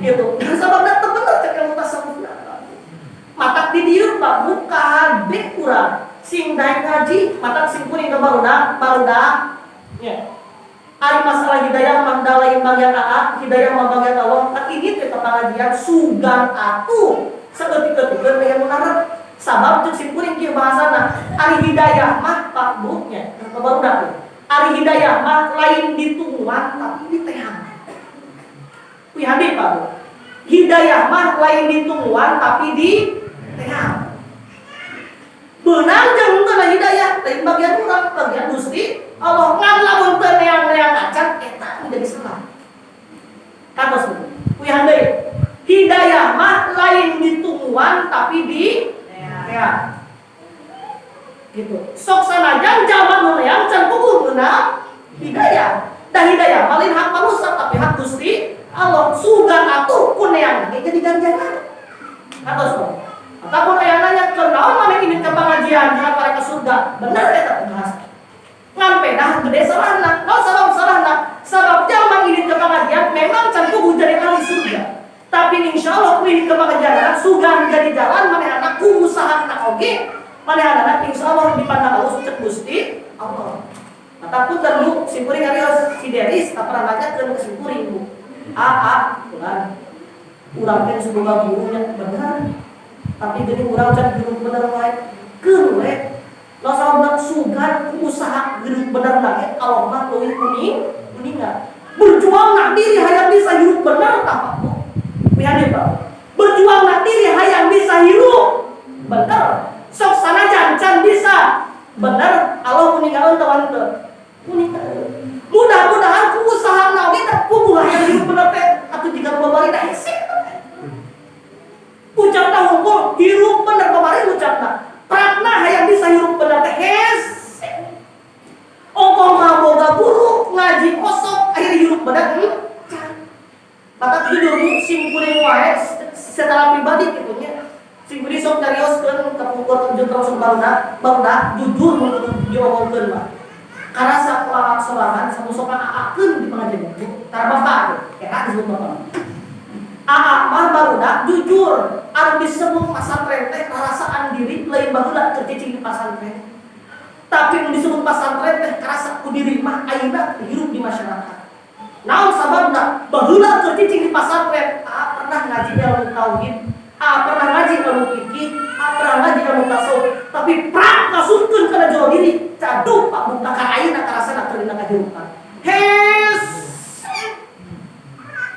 gitu sababna teu bener cek ilmu tasawuf matak di dieu Pak buka habis kurang sing daek ngaji matak sing kuring ke barudak ya ari masalah hidayah mandala bagian AA hidayah mah bagian Allah tak ini teh pengajian sugan atuh saeutik-eutikeun aya munarep sabab cek sing kuring kieu bahasana ari hidayah mah Pak Bu nya ke barudak ari hidayah mah lain ditungguan tapi ditehang kuy habis Pak Bu hidayah mah lain ditungguan tapi di tehang beunang jeung teu hidayah lain bagian urang bagian Gusti Allah ngan lamun teu neang-neang acan eta menjadi salah katos kuy handeuy hidayah mah lain ditungguan tapi di tehang gitu sok sanajan jaman nu neang can kudu beunang hidayah da hidayah malin hak manusia tapi hak Gusti Allah sugan atuh ku neang jadi ganjaran katos ataupun aya nanya kenaon maneh ini ke pengajian jangan para ke surga bener eta bahasa ngan pedah gede salahna naon salahna sabab jaman ini ke pengajian memang can kudu jadi ahli surga tapi insyaallah kudu ke pengajian sugan jadi jalan maneh anak ku usahana oge maneh anak insyaallah dipandang Allah cek Gusti Allah ataupun terlu simpuring arios sideris tak pernah ngajakeun ke simpuring Bu ulan urang teh suboga gurunya bener tapi jadi urang can guru bener wae keun we lo sabab sugan usaha guru bener lagi kalau mah leuwih kuningan berjuang nak diri hayang bisa hirup bener tah Pak Bu biar Pak berjuang nak diri hayang bisa hirup bener sok sanajan can bisa bener Allah kuningan teu teu kuningan mudah-mudahan ku usaha na ge teh ku hayang hirup bener teh atuh jiga babari da hese ucapna hukum hirup bener kemarin ucapna pratna hayang bisa hirup bener teh hese ongkong ngaboga guru ngaji osok akhirnya hirup bener maka tidur sing kuring wae setelah pribadi gitu nya sing kuring sok carioskeun ka pungkur jeung terus barudak jujur mun diomongkeun mah karasa sorangan samusokan aakeun di pengajian tara bapak eta disebut bapak AA mah barudak jujur anu disebut pasantren teh karasaan diri lain baheula keur cicing di pasantren tapi nu disebut pasantren teh karasa ku diri mah ayeuna hirup di masyarakat naon sababna baheula keur cicing di pasantren pernah ngaji ilmu tauhid pernah ngaji ilmu fikih pernah ngaji ilmu tasawuf tapi prak ngasurkeun kana jero diri caduh Pak buka ka ayeuna karasana keur dina kahirupan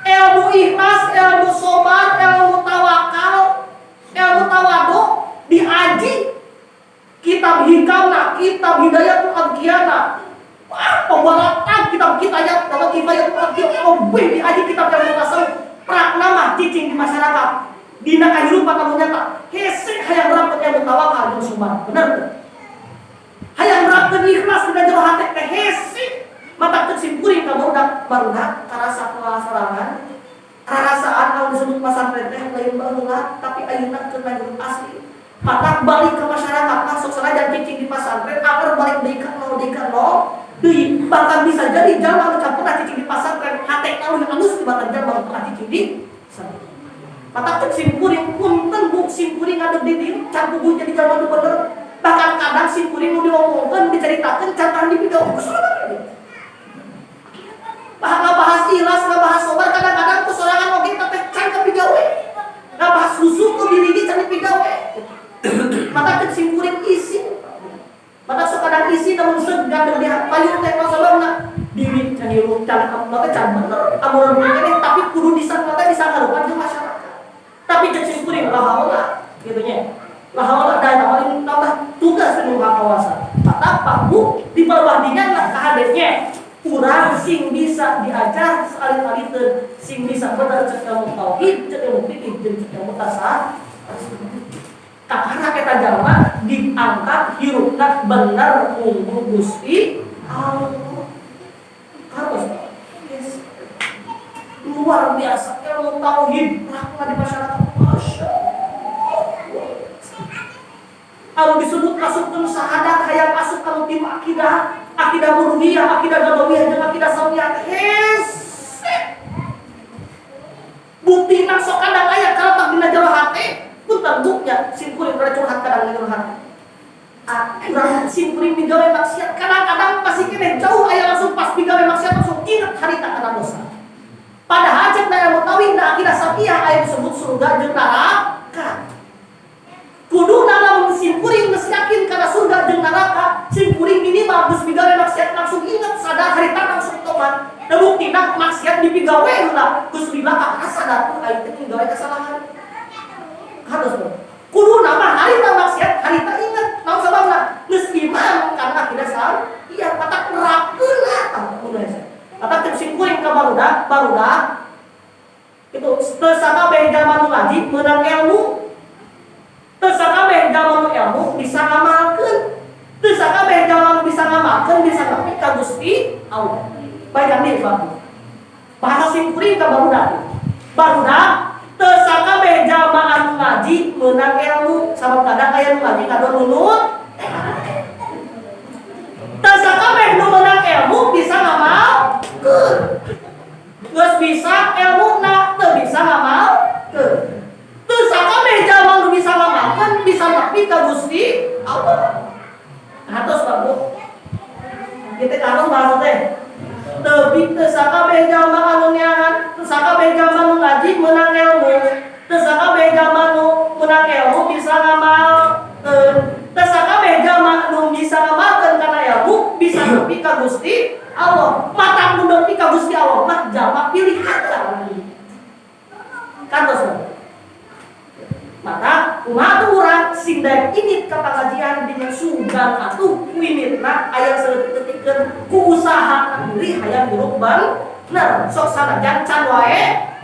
ilmu ikhlas, ilmu sobar, ilmu tawakal, ilmu tawadu diaji kitab hikamna, kitab hidayatul adqiyana pembalatan kitab kitayat kalau kifayatul adqiyana diaji kitab ilmu tasawuf prakna mah cicing di masyarakat dina kahirupan anu nyata hese hayang nerapkeun ilmu tawakal jeung sobar bener teu hayang nerapkeun ikhlas dina jero hate teh hese mata kesimpuring ka barudak karasa sarangan karasaan anu disebut pasantren teh lain baheula tapi ayeuna keur hirup asli mata balik ke masyarakat masuk sanajan cicing di pasantren agar balik deui ka nol deui bahkan bisa jadi jaman can pernah cicing di pasantren hate kalau halus di batan jaman pernah cicing di pasantren mata kesimpuring punten bu simpuring ada di dieu can kudu jadi jaman bener bahkan kadang simpuring nu diomongkeun diceritakeun can tahan di video bahas ikhlas, bahas sobar, kadang-kadang kesorangan oge tapi can kepigawe. Bahas khusyuk ku diri can dipigawe. Mata cek simkuring isi. Mata sok kadang isi namun segan dengan dia payung teh sababna diri can hirup can mata can bener amun ini tapi kudu disangka disangarupan ke masyarakat. Tapi cek simkuring lahaula gitu nya. Lahaula daya paling tambah tugas penuh kawasan. Mata Pak Bu di perbandingan lah kahadirnya urang sing bisa diajar sekali-kali sing bisa bener cek ilmu tauhid, cek ilmu fikih, cek ilmu tasawuf. Kakana kita jalma diangkat hirupna bener unggul Gusti Allah. Harus yes. Luar biasa ilmu tauhid prakna di masyarakat. Masya Allah. Anu disebut masukkeun syahadat hayang asup anu tim akidah uluhiyah, akidah nabawiyah jeung akidah samiyah. Bukti nak sok kadang aya kalatak dina jero hate. Punten buknya simkuring kada curhat kadang di hati. Urang simkuring digawe maksiat kadang-kadang masih kene jauh aya langsung pas digawe maksiat langsung inget harita kana dosa. Padahal cek daya mutawi na akidah samiyah aya disebut surga jeung neraka. Kuduna lamun simkuring geus yakin kana surga jeung neraka, simkuring minimal geus digawe maksiat langsung inget sadar harita langsung tobat. Da buktina maksiat dipigawe heula geus lila ka sadar aya teh digawe kesalahan. Harus kudu nama harita maksiat harita inget naon sababna geus iman karena akidah sal iya patak nerapkeun lah kudu patak teu simkuring ka barudak itu teu sakabeh jalma nu ngaji meunang ilmu teu sakabeh jalma nu ilmu bisa ngamalkeun teu sakabeh jalma nu bisa ngamalkeun bisa nepi ka Gusti Allah bae kandi Pak bahasa simkuring ka barudak teu sakabeh jalma anu ngaji meunang ilmu sabab kadang aya nu ngaji kado nunut teu sakabeh nu meunang ilmu bisa ngamalkeun geus bisa ilmuna teu bisa ngamalkeun teu sakabeh jalma nu bisa ngamalkeun bisa nepi ka Gusti Allah. Hatos Pak Bu kita karo bahasa teh teu sakabeh jalma anu nyangan teu sakabeh jalma nu ngaji meunang ilmu teu sakabeh jalma nu meunang ilmu bisa ngamalkeun teu sakabeh jalma nu bisa ngamalkeun kana ilmu bisa nepi ka Gusti Allah. Mata nu nepi ka Gusti Allah mah jalma pilihan kantos mata kumaha tu urang sing daek init ka pangajian dengan sugan atuh kuinitna aya saeutik-eutikeun ku usaha diri hayang buruk bener sok sanajan can wae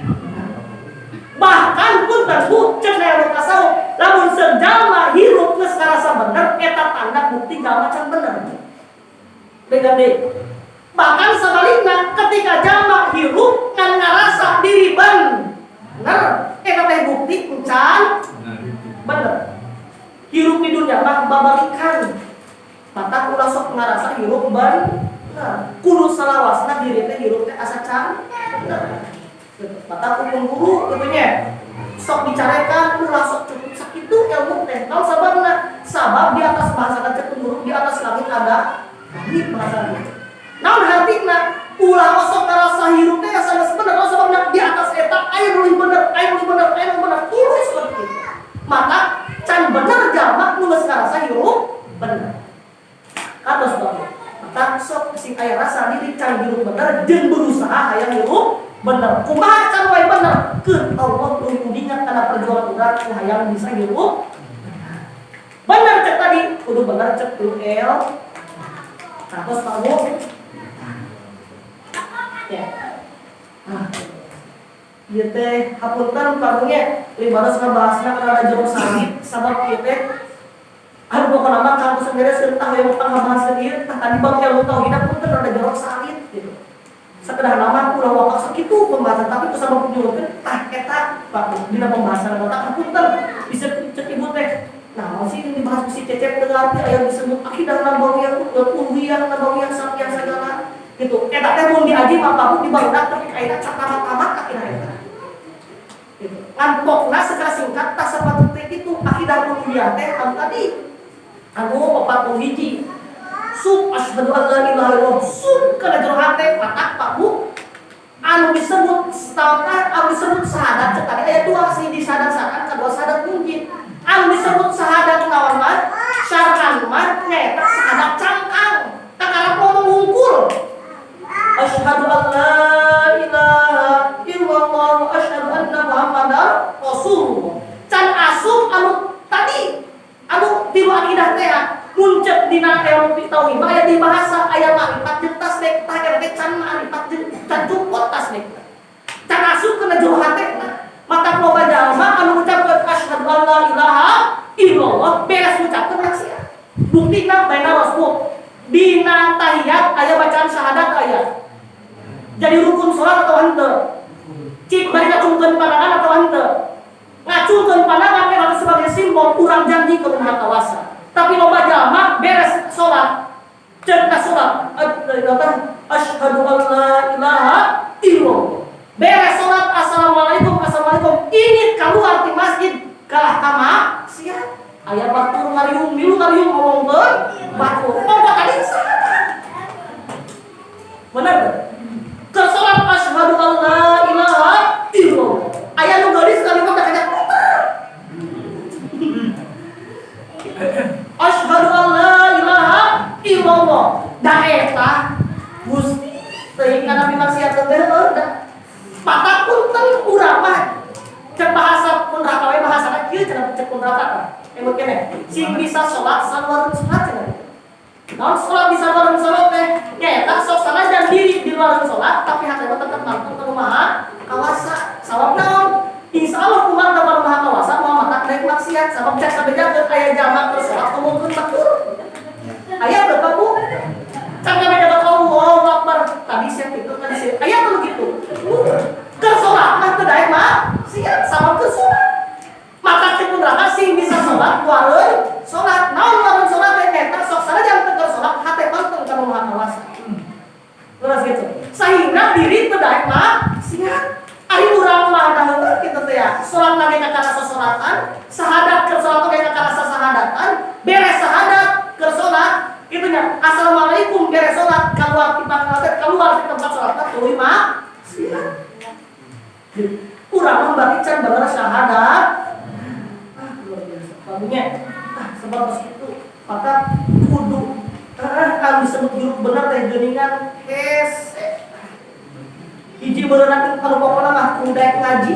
bahkan pun tentu cek daya tasawuf lamun sejalma hirup geus karasa bener eta tanda bukti jalma can bener begade bahkan sebaliknya ketika jalma hirup kan ngarasa diri bener eta teh bukti can bener hirup di dunia mah babalikan mata ulah sok ngarasa hirup bener kudu salawasna diri teh hirup teh asa can bener mata pun guru kitu nya sok dicarekan ulah sok cukup sakitu ilmu teh naon sababna sabab di atas bahasa cek guru di atas langit ada langit bahasana naon hartina ulah sok ngarasa hirup teh asa geus bener naon sababna di atas eta aya nu bener tulis seperti itu maka can bener jalma nu geus ngarasa hirup bener kados bae maka sok sing aya rasa diri can hirup bener jeung berusaha hayang hirup bener kumaha can wae bener keun Allah nudingan kana perjuangan urang ku hayang bisa hirup bener cek tadi kudu bener cek el kados kamu ya ieu teh hapunten karunya libaros ngabahasna kana jeruk sawit sabab ieu teh anu pokona mah kampus sendiri seutah we mah ngabahas ieu tah tadi bab ilmu tauhid punten rada jeruk sawit gitu. Sakedah nama ulah wakak sakitu pembahasan tapi kusabab nyurukeun tah eta Pak dina pembahasan eta hapunten bisa cek ibu teh nah masih ini dibahas si Cecep dengar aya disebut akidah nabawiyah uluhiyah nabawiyah samiyah segala gitu. Eta teh mun diaji mah Pak di barudak tapi aya tamat akidah eta. Gitu. Kan pokna secara singkat tak sepatu teh itu akidah uluhiyah teh anu tadi anu 41 sub asyhadu an la ilaha illallah sub kana jero hate patak Pak Bu anu disebut setaukah anu disebut sahadat cek tadi ayat 2 sih di sahadat kedua sahadat mungkin anu disebut sahadat naon mah syar'an mah nyaeta sahadat cangkang kakara ngomong hungkul asyhadu an la ilaha illallah wa asyhadu anna muhammadar rasulullah can asup anu tadi anu tilu akidah teh muncul dina ilmu tauhid aya di bahasa aya ma'rifat jeung tasdik tah eta can ma'rifat jeung can cukup tasdik can asup kana jero hatena mata loba jalma anu ngucapkeun asyhadu an la ilaha illallah beres ngucapkeun maksiat buktina baina rasul dina tahiyat aya bacaan syahadat aya jadi rukun salat atau henteu cik bari ngacungkeun pandangan atau henteu ngacungkeun pandangan eta sebagai simbol urang janji ka Maha Kuasa. Tapi loba jalma beres salat ceuk ka salat asyhadu an la ilaha illallah beres salat assalamualaikum ini keluar di masjid kalah kama siap aya batur ngariung milu ngariung ngomongkeun batur monggo tadi sahadat bener ke salat asyhadu an la ilaha illallah aya nu geulis kalimat da kajak asyhadu an la ilaha illallah da eta Gusti teuing kana maksiat teh da patah punten urang mah cek bahasa pun raka we bahasana kieu cenah cek pun raka emut keneh sing bisa salat saluareun salat cenah naon salat bisa saluareun salat teh nyaeta sok sanajan diri di luar salat tapi hate tetep nangtung ka Maha Kuasa sabab naon insyaallah kumaha ka Maha Kuasa moal matak daek maksiat sabab cek sabejakeun aya jamaah keur salat ngomongkeun takbir aya berapa bu can kabejakeun Allahu Akbar tadi siap itu tadi siap aya anu kitu keur salat mah teu daek maksiat sabab keur salat maka cek neraka sing bisa salat wareun salat naon wareun salat teh eta sok sanajan teu keur salat hate panteng ka Maha Kuasa terus gitu sehingga diri teu daek maksiat ari urang mah daheureun kitu teh ya salat lagi ka kana sasalatan sahadat keur salat lagi ka kana sahadatan beres sahadat keur salat kitu nya assalamualaikum beres salat keluar di tempat salat tuluy maksiat urang mah berarti can bener syahadat luar biasa pamunya sebab itu maka kudu anu disebut hirup bener teh geuningan hese hiji beunang anu pokona mah kudaek ngaji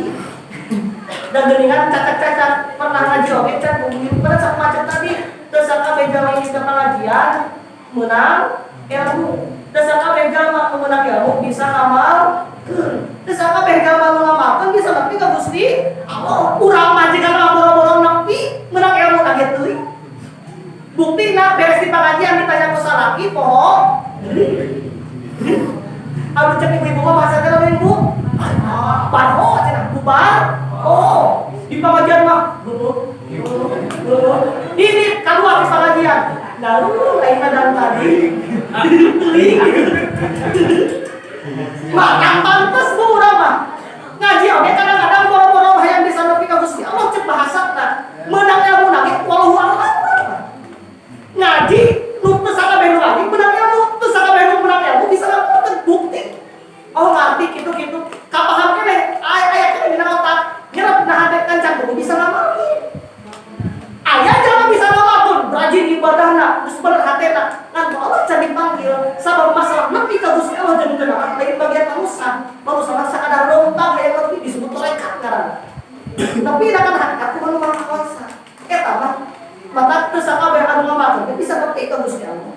dan geuningan cacat-cacat pernah ngaji oge can hirup bener sak macet tadi teu sakabeh jalma isi pengajian meunang ilmu teu sakabeh jalma meunang ilmu bisa ngamal teu sakabeh jalma nu ngamalkeun bisa nepi ka Gusti Allah urang mah jiga boro-boro nepi meunang ilmu lagi teuing buktina beres di pengajian ditanya ku salaki poho aduh cek ibu-ibu mah bahasa teh lain bu parho cenah bubar oh di pengajian mah ini keluar di pengajian lalu lain dan tadi maka pantes bu urang mah ngaji oge kadang-kadang boro-boro hayang bisa nepi ka Gusti Allah cek bahasana meunang ilmu nage wallahu a'lam ngaji nu teu sakabeh nu ngaji beunang ilmu teu sakabeh nu beunang ilmu bisa ngamalkeun bukti oh ngarti kitu-kitu kapaham keneh aya keneh dina otak nyerep nah hade kancan kudu bisa ngamalkeun aya jangan bisa ngamalkeun rajin ibadahna geus bener hatena ngan Allah can dipanggil sabab masalah nepi ka Gusti Allah jeung kenaan lain bagian manusia manusia sakadar dompet aya nepi disebut malaikat ngaranna tapi da kan hakikat kudu Maha Kuasa eta mah mata teu sakabeh anu ngamalkeun bisa nepi ka Gusti Allah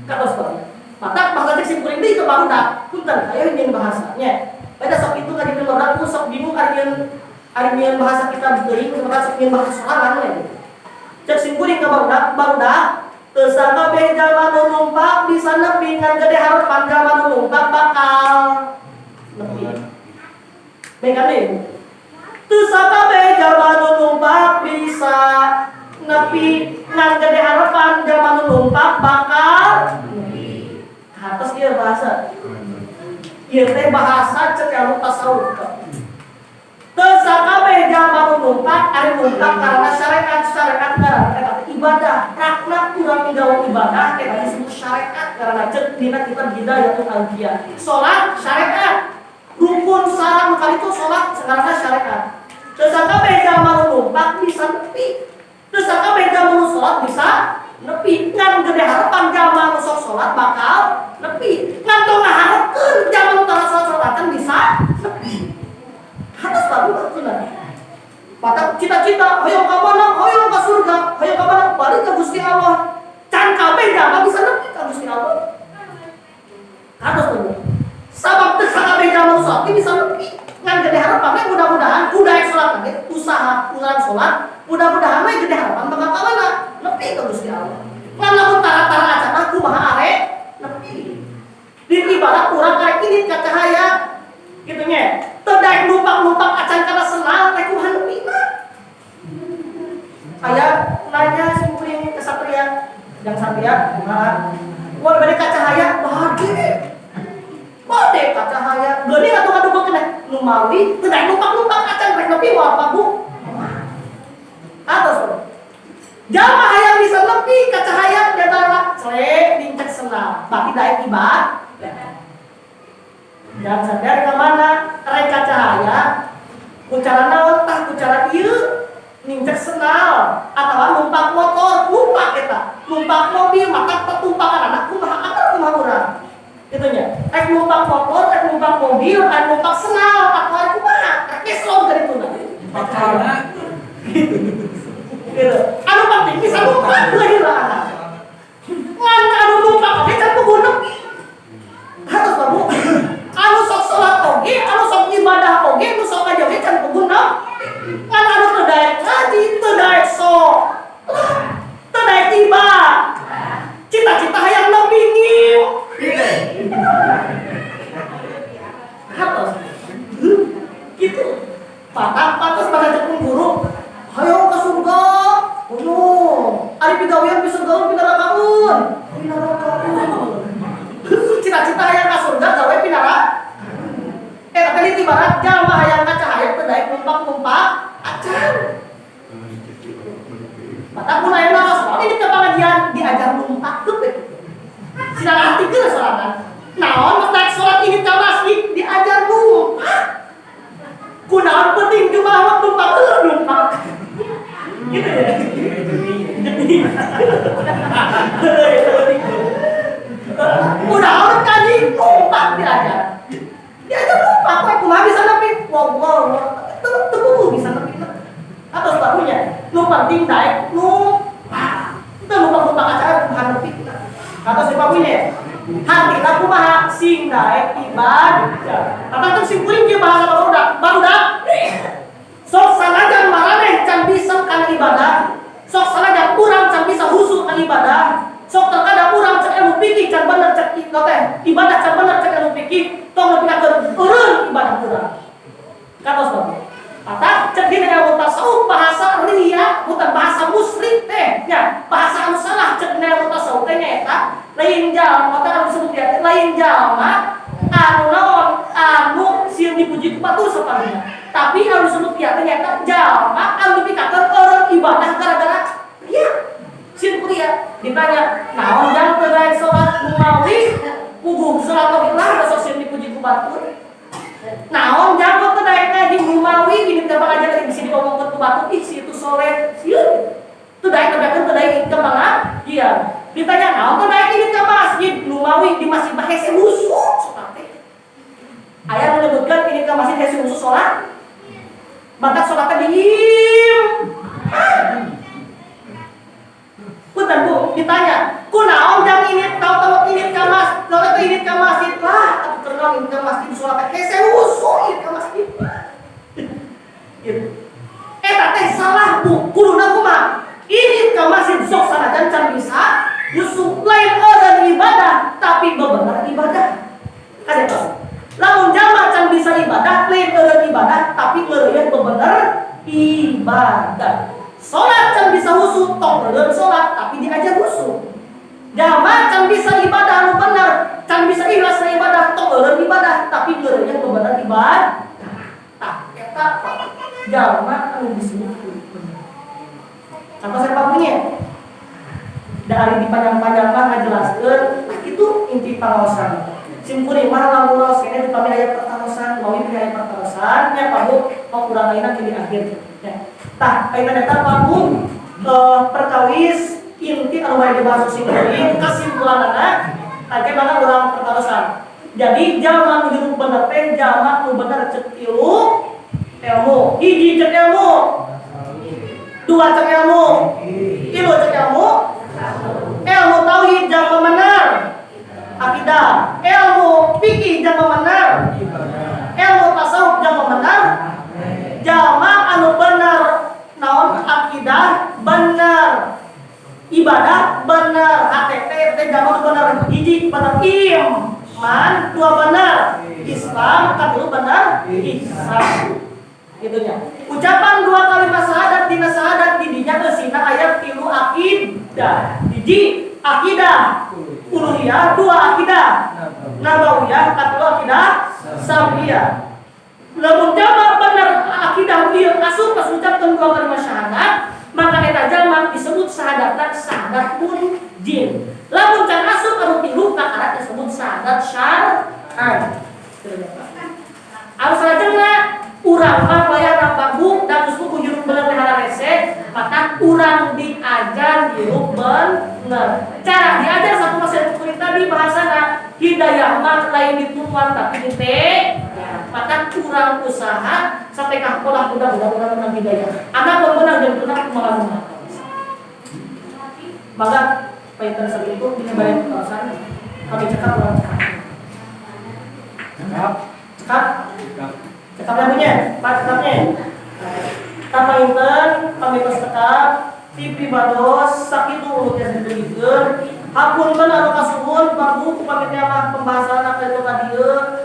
kados bae mata bahasa cek simkuring deui ke barudak punten aya nyeun bahasanya beda sok itu ka dikeun barudak sok bingung ari nyeun bahasa kita teuing maka sok nyeun bahasa sorangan we cek simkuring ka barudak teu sakabeh jalma nu numpak bisa nepi ngan gede harapan jalma nu numpak bakal nepi bekan deui teu sakabeh jalma nu numpak bisa nepi ngan gede harapan jalma nu numpak bakal atas dia bahasa ieu teh bahasa cek anu tasawuf teu sakabeh jalma nu numpak ari numpak karena syariat ngaran eta ibadah rakna urang nggawa ibadah eta disebut syariat karena cek dina kitab Hidayatul Albiyah salat syariat rukun syarat kali itu sholat sekarang syariat. Terus kabeh jamaah numpak bisa nepi. Terus kabeh jamaah sholat bisa nepi. Ngan gede harapan jamaah sok sholat bakal nepi. Ngan tong ngaharepkeun jamaah tara sholat-sholatan bisa nepi. Harus baru betul. Mata cita-cita hoyong ka mana? Hoyong ka surga. Hoyong ka mana? Balik ka Gusti Allah. Can kabeh jamaah bisa nepi ka Gusti Allah. Harus betul. Sabab teu sakabeh jamaah sholat bisa nepi. Ngan gede harapan mudah-mudahan kudaek sholat lagi usaha sholat mudah-mudahan we gede harapan bakal ka mana? Nepi ka Gusti Allah. Lan lamun tara-tara acan aku maha arek nepi. Di ibarat urang karek ini ka cahaya kitu nya. Teu daek numpak-numpak acan kana senal teh kumaha nepi mah. Aya nanya sing kuring kesatria yang satria kumaha? Wah bade ka cahaya bahagia. Bade ka cahaya geuning atuh ngaduguk kena numawi teu daek numpak-numpak acan rek nepi moal pagu. Atos jamaah yang bisa nepi ka cahaya datara celek dincek senal bagi daek ibadah. Dan sadar ke mana rek ka cahaya ku cara naon tah ku cara ieu nincek senal atawa numpak motor numpak eta numpak mobil maka tetumpakan anak kumaha atur kumaha urang kitu nya rek numpak motor rek numpak mobil rek numpak senal atawa kumaha rek keslog dari tuna pacarna gitu anu penting bisa numpak lagi lah anak ngan anu numpak oge can kudu nepi harus baru anu sok salat oge anu sok ibadah oge anu sok aja oge can kudu nepi ngan anu teu daek ngaji teu daek sok teu daek ibadah cita-cita hayang nepi ngieu harus gitu patas pada cepung guru hayo ke surga ari pigawean bisa gawe pinarakaun cita-cita hayang ka surga gawe pinarakaun tadi ibarat jalma hayang ka cahaya teu daek numpak-numpak acan mata pun ayeuna rasul ini ke pengajian diajar numpak teu sidang artikeun sorangan naon naik salat ini ka masjid diajar numpak kunaon penting jemaah numpak numpak gitu ya kunaon kaji numpak diajar numpak kowe kumaha bisa nepi wallah teu bisa nepi atos barunya nu penting daek numpak teu numpak acara kumaha nepi atos dipawinya hati tak kumaha sing daek ibadah atakan sing kuring ge bahasa barudak sok sanajan maraneh can bisa kana ibadah sok sanajan urang can bisa husuk kana ibadah sok terkadang urang can ilmu fikih can bener can teh ibadah can bener can ilmu fikih tong nepikeun eureun ibadah urang katos bae atah cek dina ilmu tasawuf bahasa riya bukan bahasa musyrik teh nya bahasa anu salah cek dina ilmu tasawuf teh nyaeta lain jalma teh anu disebut dia lain jalma anu naon anu sieun dipuji ku batur saparunya tapi anu disebut dia teh nyaeta jalma anu dipikakeun eureun ibadah gara-gara riya sieun kuliah ditanya naon jang teu daek salat numawi puguh salat billah sok sieun dipuji ku batur naon jang teu daek ngaji numawi ini teh pangajian bisa diomongkeun ku batur ih si itu soleh sieun teu daek teu daek ke pengajian ditanya naon teu daek ini ka masjid numawi di masjid bahese husuk salat aya nu nyebutkeun ini ka masjid hese husuk salat batak salat diem punten Bu ditanya kunaon jang ini tahu ini ka masjid tahu ini ka masjid lah atuh terkenal ini ka masjid salat hese husuk ini ka masjid gitu eta teh salah Bu kuduna kumaha ini ka masjid sok sanajan can bisa Yusuf lain orang ibadah tapi bebenar ibadah. Kada tahu. Lamun jamaah can bisa ibadah lain orang ibadah tapi leureun bebenar ibadah. Salat can bisa husuk tong leureun salat tapi diajar husuk. Jamaah can bisa ibadah anu bener, can bisa ikhlas na ibadah tong leureun ibadah tapi leureun bebenar ibadah. Tah eta jamaah anu disebut bener. Contoh saya punya dari dipanjang-panjang mah ngajelaskeun nah itu inti pangaosan sim kuring mah lamun ngaos kene upami aya pertanyaan pertarosan, mau pilih pertarosan, nya pabu mau kurang aina di akhir. Tah, aina eta pabu perkawis inti anu bae dibahas sing kesimpulanana ake mana urang pertarosan. Jadi jalma nu hirup bener teh jalma nu bener cek ilmu, hiji cek ilmu, dua cek ilmu, tilu cek ilmu, ilmu tauhid jalma bener, akidah, ilmu fikih jalma bener, ilmu tasawuf jalma bener, jalma anu bener naon akidah bener, ibadah bener, HTT jalma bener, hiji bener iman, dua benar Islam, katilu benar Islam. Gitunya. Ucapan dua kalimat syahadat dina syahadat didinya eusina ayat 3 akidah. Hiji akidah uluhiyah, dua akidah nabawiyah, katilu akidah samiyah. Lamun jama benar akidah ieu asup pas ucapkeun dua kalimat syahadat, maka eta jalma disebut syahadat pun jin. Lamun can asup anu tilu kakara disebut syahadat syar'an. Anu salajengna urang mah bayar pabu dan geus kudu hirup bener behara rese, maka urang diajar hirup bener. Cara diajar satu masih kulit tadi bahasana hidayah mah lain dituan tapi dite. Maka urang usaha sampai ka sekolah mudah-mudahan menang hidayah. Anak beunang jeung beunang kumaha. Maka payah tersebut itu bisa bayar pertarosan kami cekap orang cekap lagunya pak cekapnya tanpa inten kami cekap tipi bados sakitu ulutnya sedikit hapunten anu kasuhun babu kupamit mah pembahasan apa itu tadi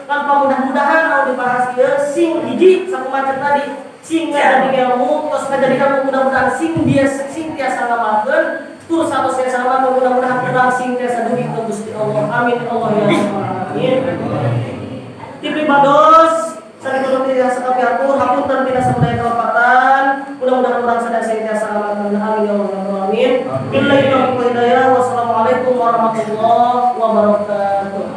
tanpa mudah-mudahan anu dibahas ieu sing hiji sakumaha tadi sing jadi ilmu terus jadi kamu mudah-mudahan sing tiasa ngamakeun terus satu saya sama mudah-mudahan pedang sing tiasa dugi ke Gusti Allah. Amin Allah ya rabbal alamin. Tipi bados sakitu tidak sakapi atur hapunten tidak samudaya kelopatan mudah-mudahan urang sadaya tiasa ngamakeun. Amin ya rabbal alamin. Billahi taufiq wal hidayah. Wassalamualaikum warahmatullahi wabarakatuh.